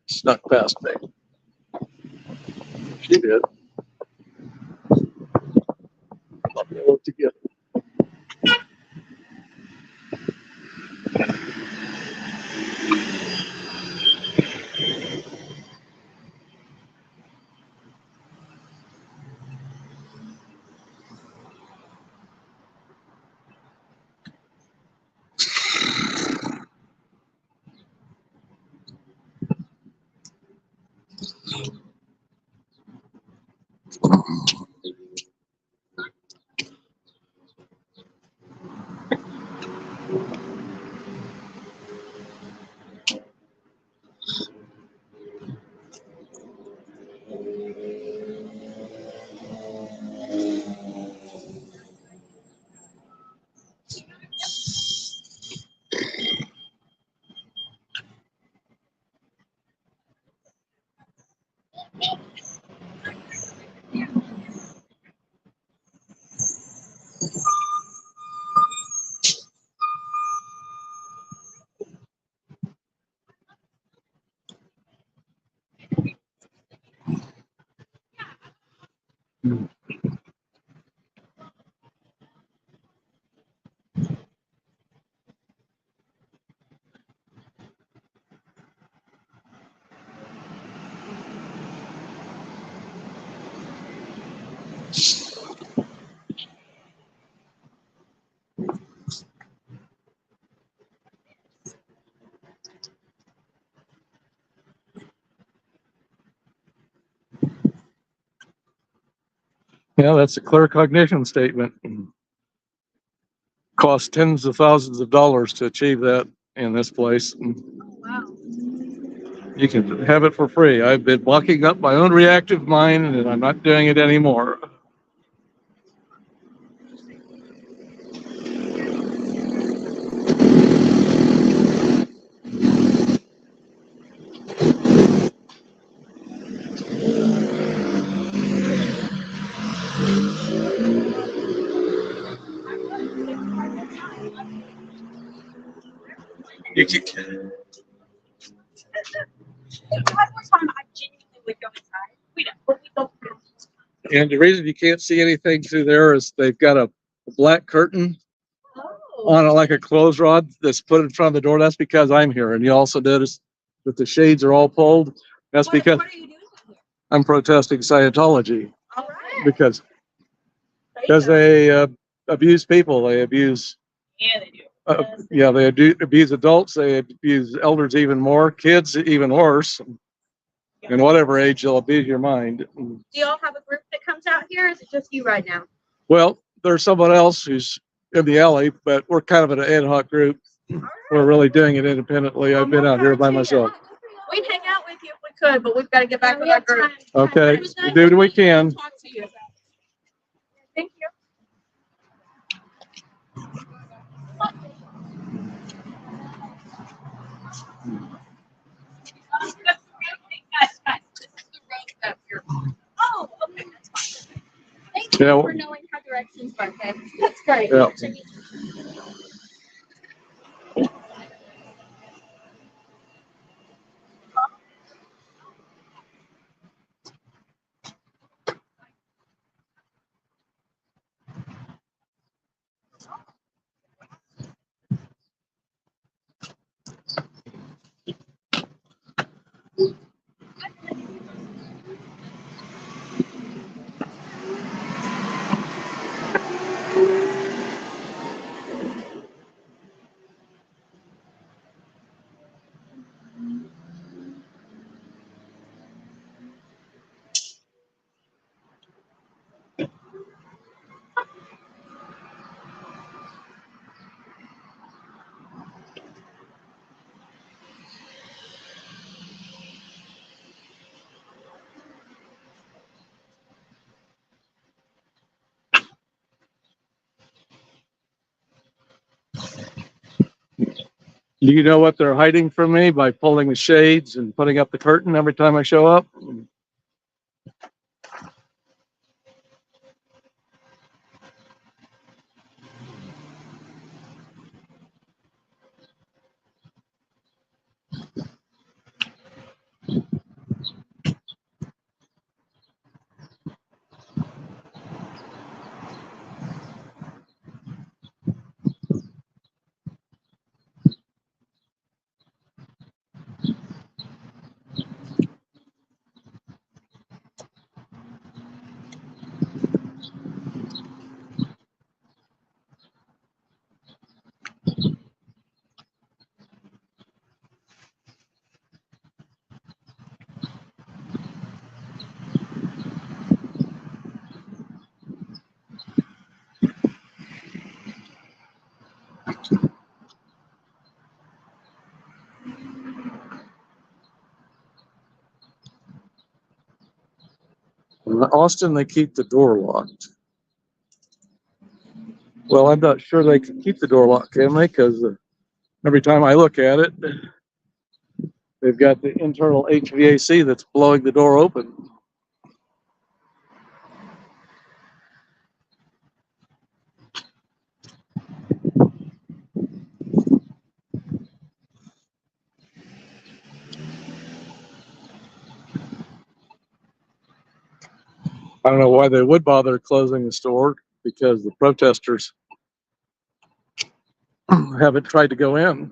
Snuck past me. She did. I'll be able to get it. Yeah, that's a clear cognition statement. Costs tens of thousands of dollars to achieve that in this place. Oh, wow. You can have it for free. I've been blocking up my own reactive mind and I'm not doing it anymore. I genuinely would go inside. We don't. And the reason you can't see anything through there is they've got a black curtain on it, like a clothes rod that's put in front of the door. That's because I'm here. And you also notice that the shades are all pulled. That's because What are you doing here? I'm protesting Scientology All right. because they abuse people. They abuse, Yeah, they do. they do abuse adults. They abuse elders even more, kids even worse. And whatever age they'll abuse your mind. Do y'all have a group that comes out here? Or is it just you right now? Well, there's someone else who's in the alley, but we're kind of an ad hoc group. We're really doing it independently. I've been out here by myself. We'd hang out with you if we could, but we've got to get back with our group. Okay, we do what we can. Talk to you. Thank you. Oh, okay, that's fine. Thank you Yeah. for knowing how directions work. Okay? That's great. Yeah. Do you know what they're hiding from me by pulling the shades and putting up the curtain every time I show up? In Austin, they keep the door locked. Well, I'm not sure they can keep the door locked, can they? Because every time I look at it, they've got the internal HVAC that's blowing the door open. I don't know why they would bother closing the store, because the protesters haven't tried to go in.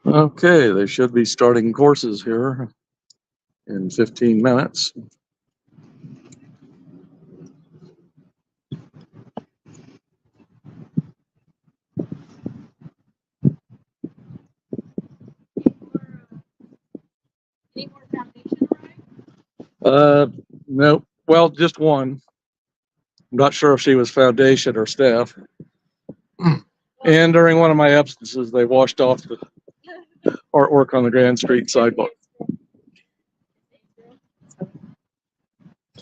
Okay, they should be starting courses here in 15 minutes. Any more foundation, right? No, well, just one. I'm not sure if she was foundation or staff. And during one of my absences, they washed off the artwork on the Grand Street sidewalk.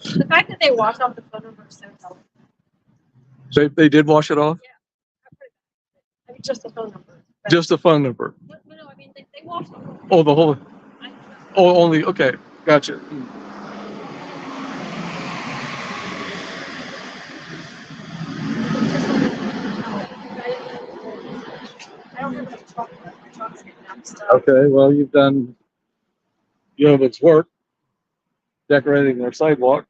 The fact that they wash off the phone number is so helpful. They did wash it off? I mean, just the phone number. But- Just the phone number. No, I mean, they washed off. Oh, the whole, oh, only, okay, gotcha. I don't have any truck, but my truck's getting that stuff. Okay, well, you've done yeoman's work decorating their sidewalk.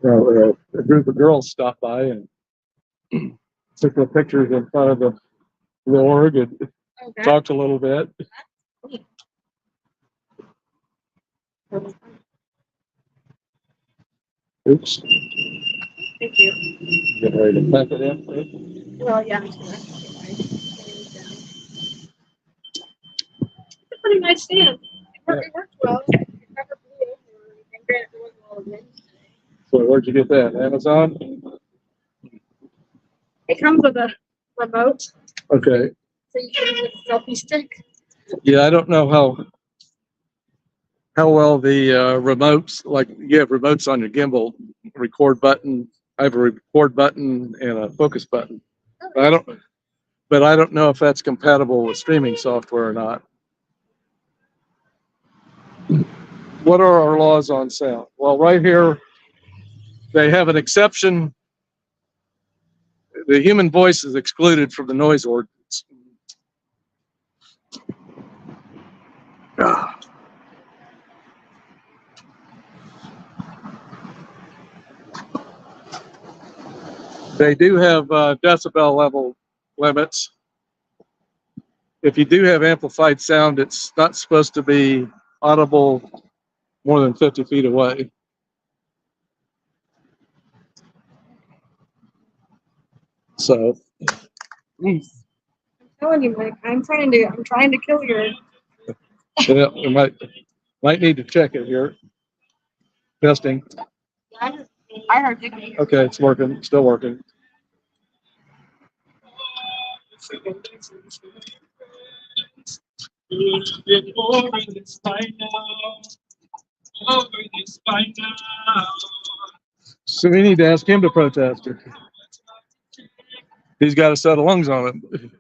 A group of girls stopped by and took their pictures in front of the org and Okay. talked a little bit. Oops, Thank you. get ready to pack it in. Well, yeah. I'm just gonna get It's a pretty nice stand. It worked well. It never blew over or anything. Granted, there wasn't a lot of wind today. So where'd you get that? Amazon? It comes with a remote, Okay. so you can use a selfie stick. Yeah, I don't know how well the remotes, like you have remotes on your gimbal, record button. I have a record button and a focus button. I don't know if that's compatible with streaming software or not. What are our laws on sound? Well, right here, they have an exception. The human voice is excluded from the noise ordinance. They do have decibel level limits. If you do have amplified sound, it's not supposed to be audible more than 50 feet away. So, I'm telling you, Mike, I'm trying to kill your. yeah, we might need to check it here. Testing. I heard you. Okay, it's working, still working. So we need to ask him to protest her. He's got a set of lungs on him.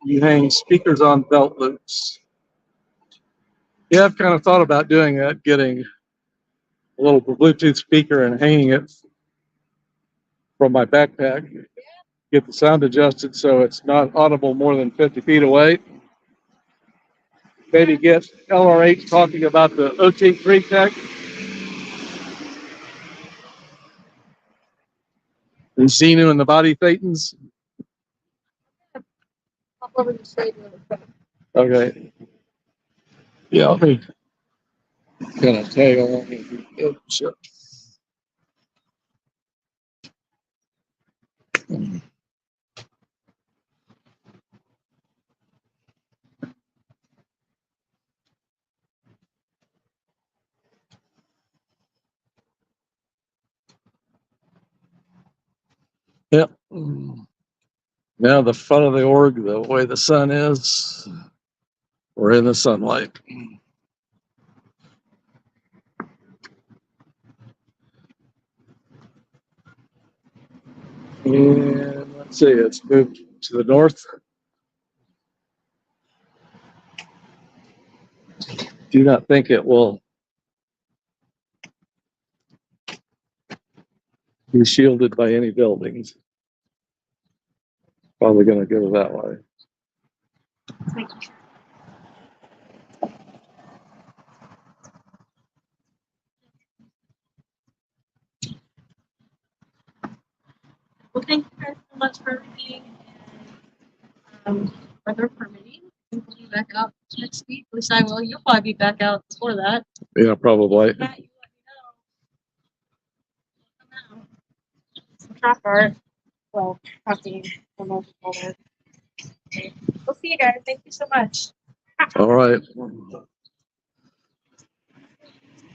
You hang speakers on belt loops. Yeah, I've kind of thought about doing that, getting a little Bluetooth speaker and hanging it from my backpack. Get the sound adjusted so it's not audible more than 50 feet away. Maybe get LRH talking about the OT3 tech. And Xenu and the body thetans. Hop over to shade really quick. Okay. Yeah, let me kind of tag along. Oh, shit. Yep. Now the front of the org, the way the sun is. We're in the sunlight. And let's see, it's moved to the north. Do not think it will be shielded by any buildings. Probably going to go that way. Let's make sure. Well, thank you guys so much for everything. And weather permitting, we'll be back out next week. At least I will. You'll probably be back out before that. Yeah, probably. Matt, you let me know. Come out. Some trap art. Well, copying promotional work. Okay. We'll see you guys. Thank you so much. All right.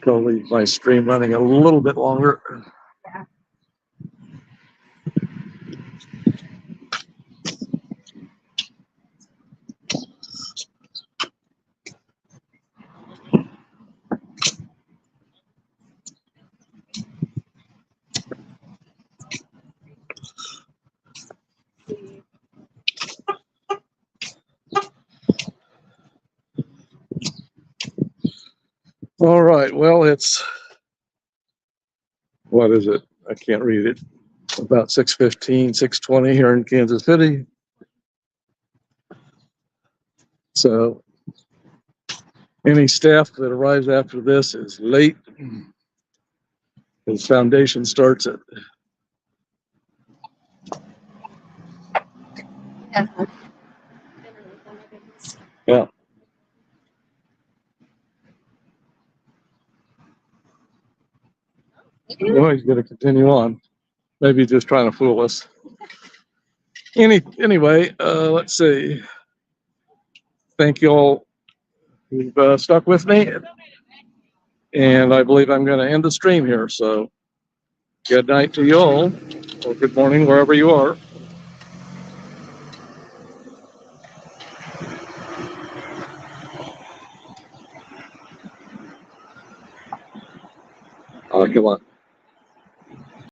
Go leave my stream running a little bit longer. Yeah. All right. Well, it's, what is it? I can't read it. About 6:15, 6:20 here in Kansas City. So any staff that arrives after this is late. His foundation starts at yeah. Well, he's going to continue on. Maybe he's just trying to fool us. Anyway, let's see. Thank you all who've stuck with me. And I believe I'm going to end the stream here. So good night to you all, or good morning, wherever you are. Oh, come on.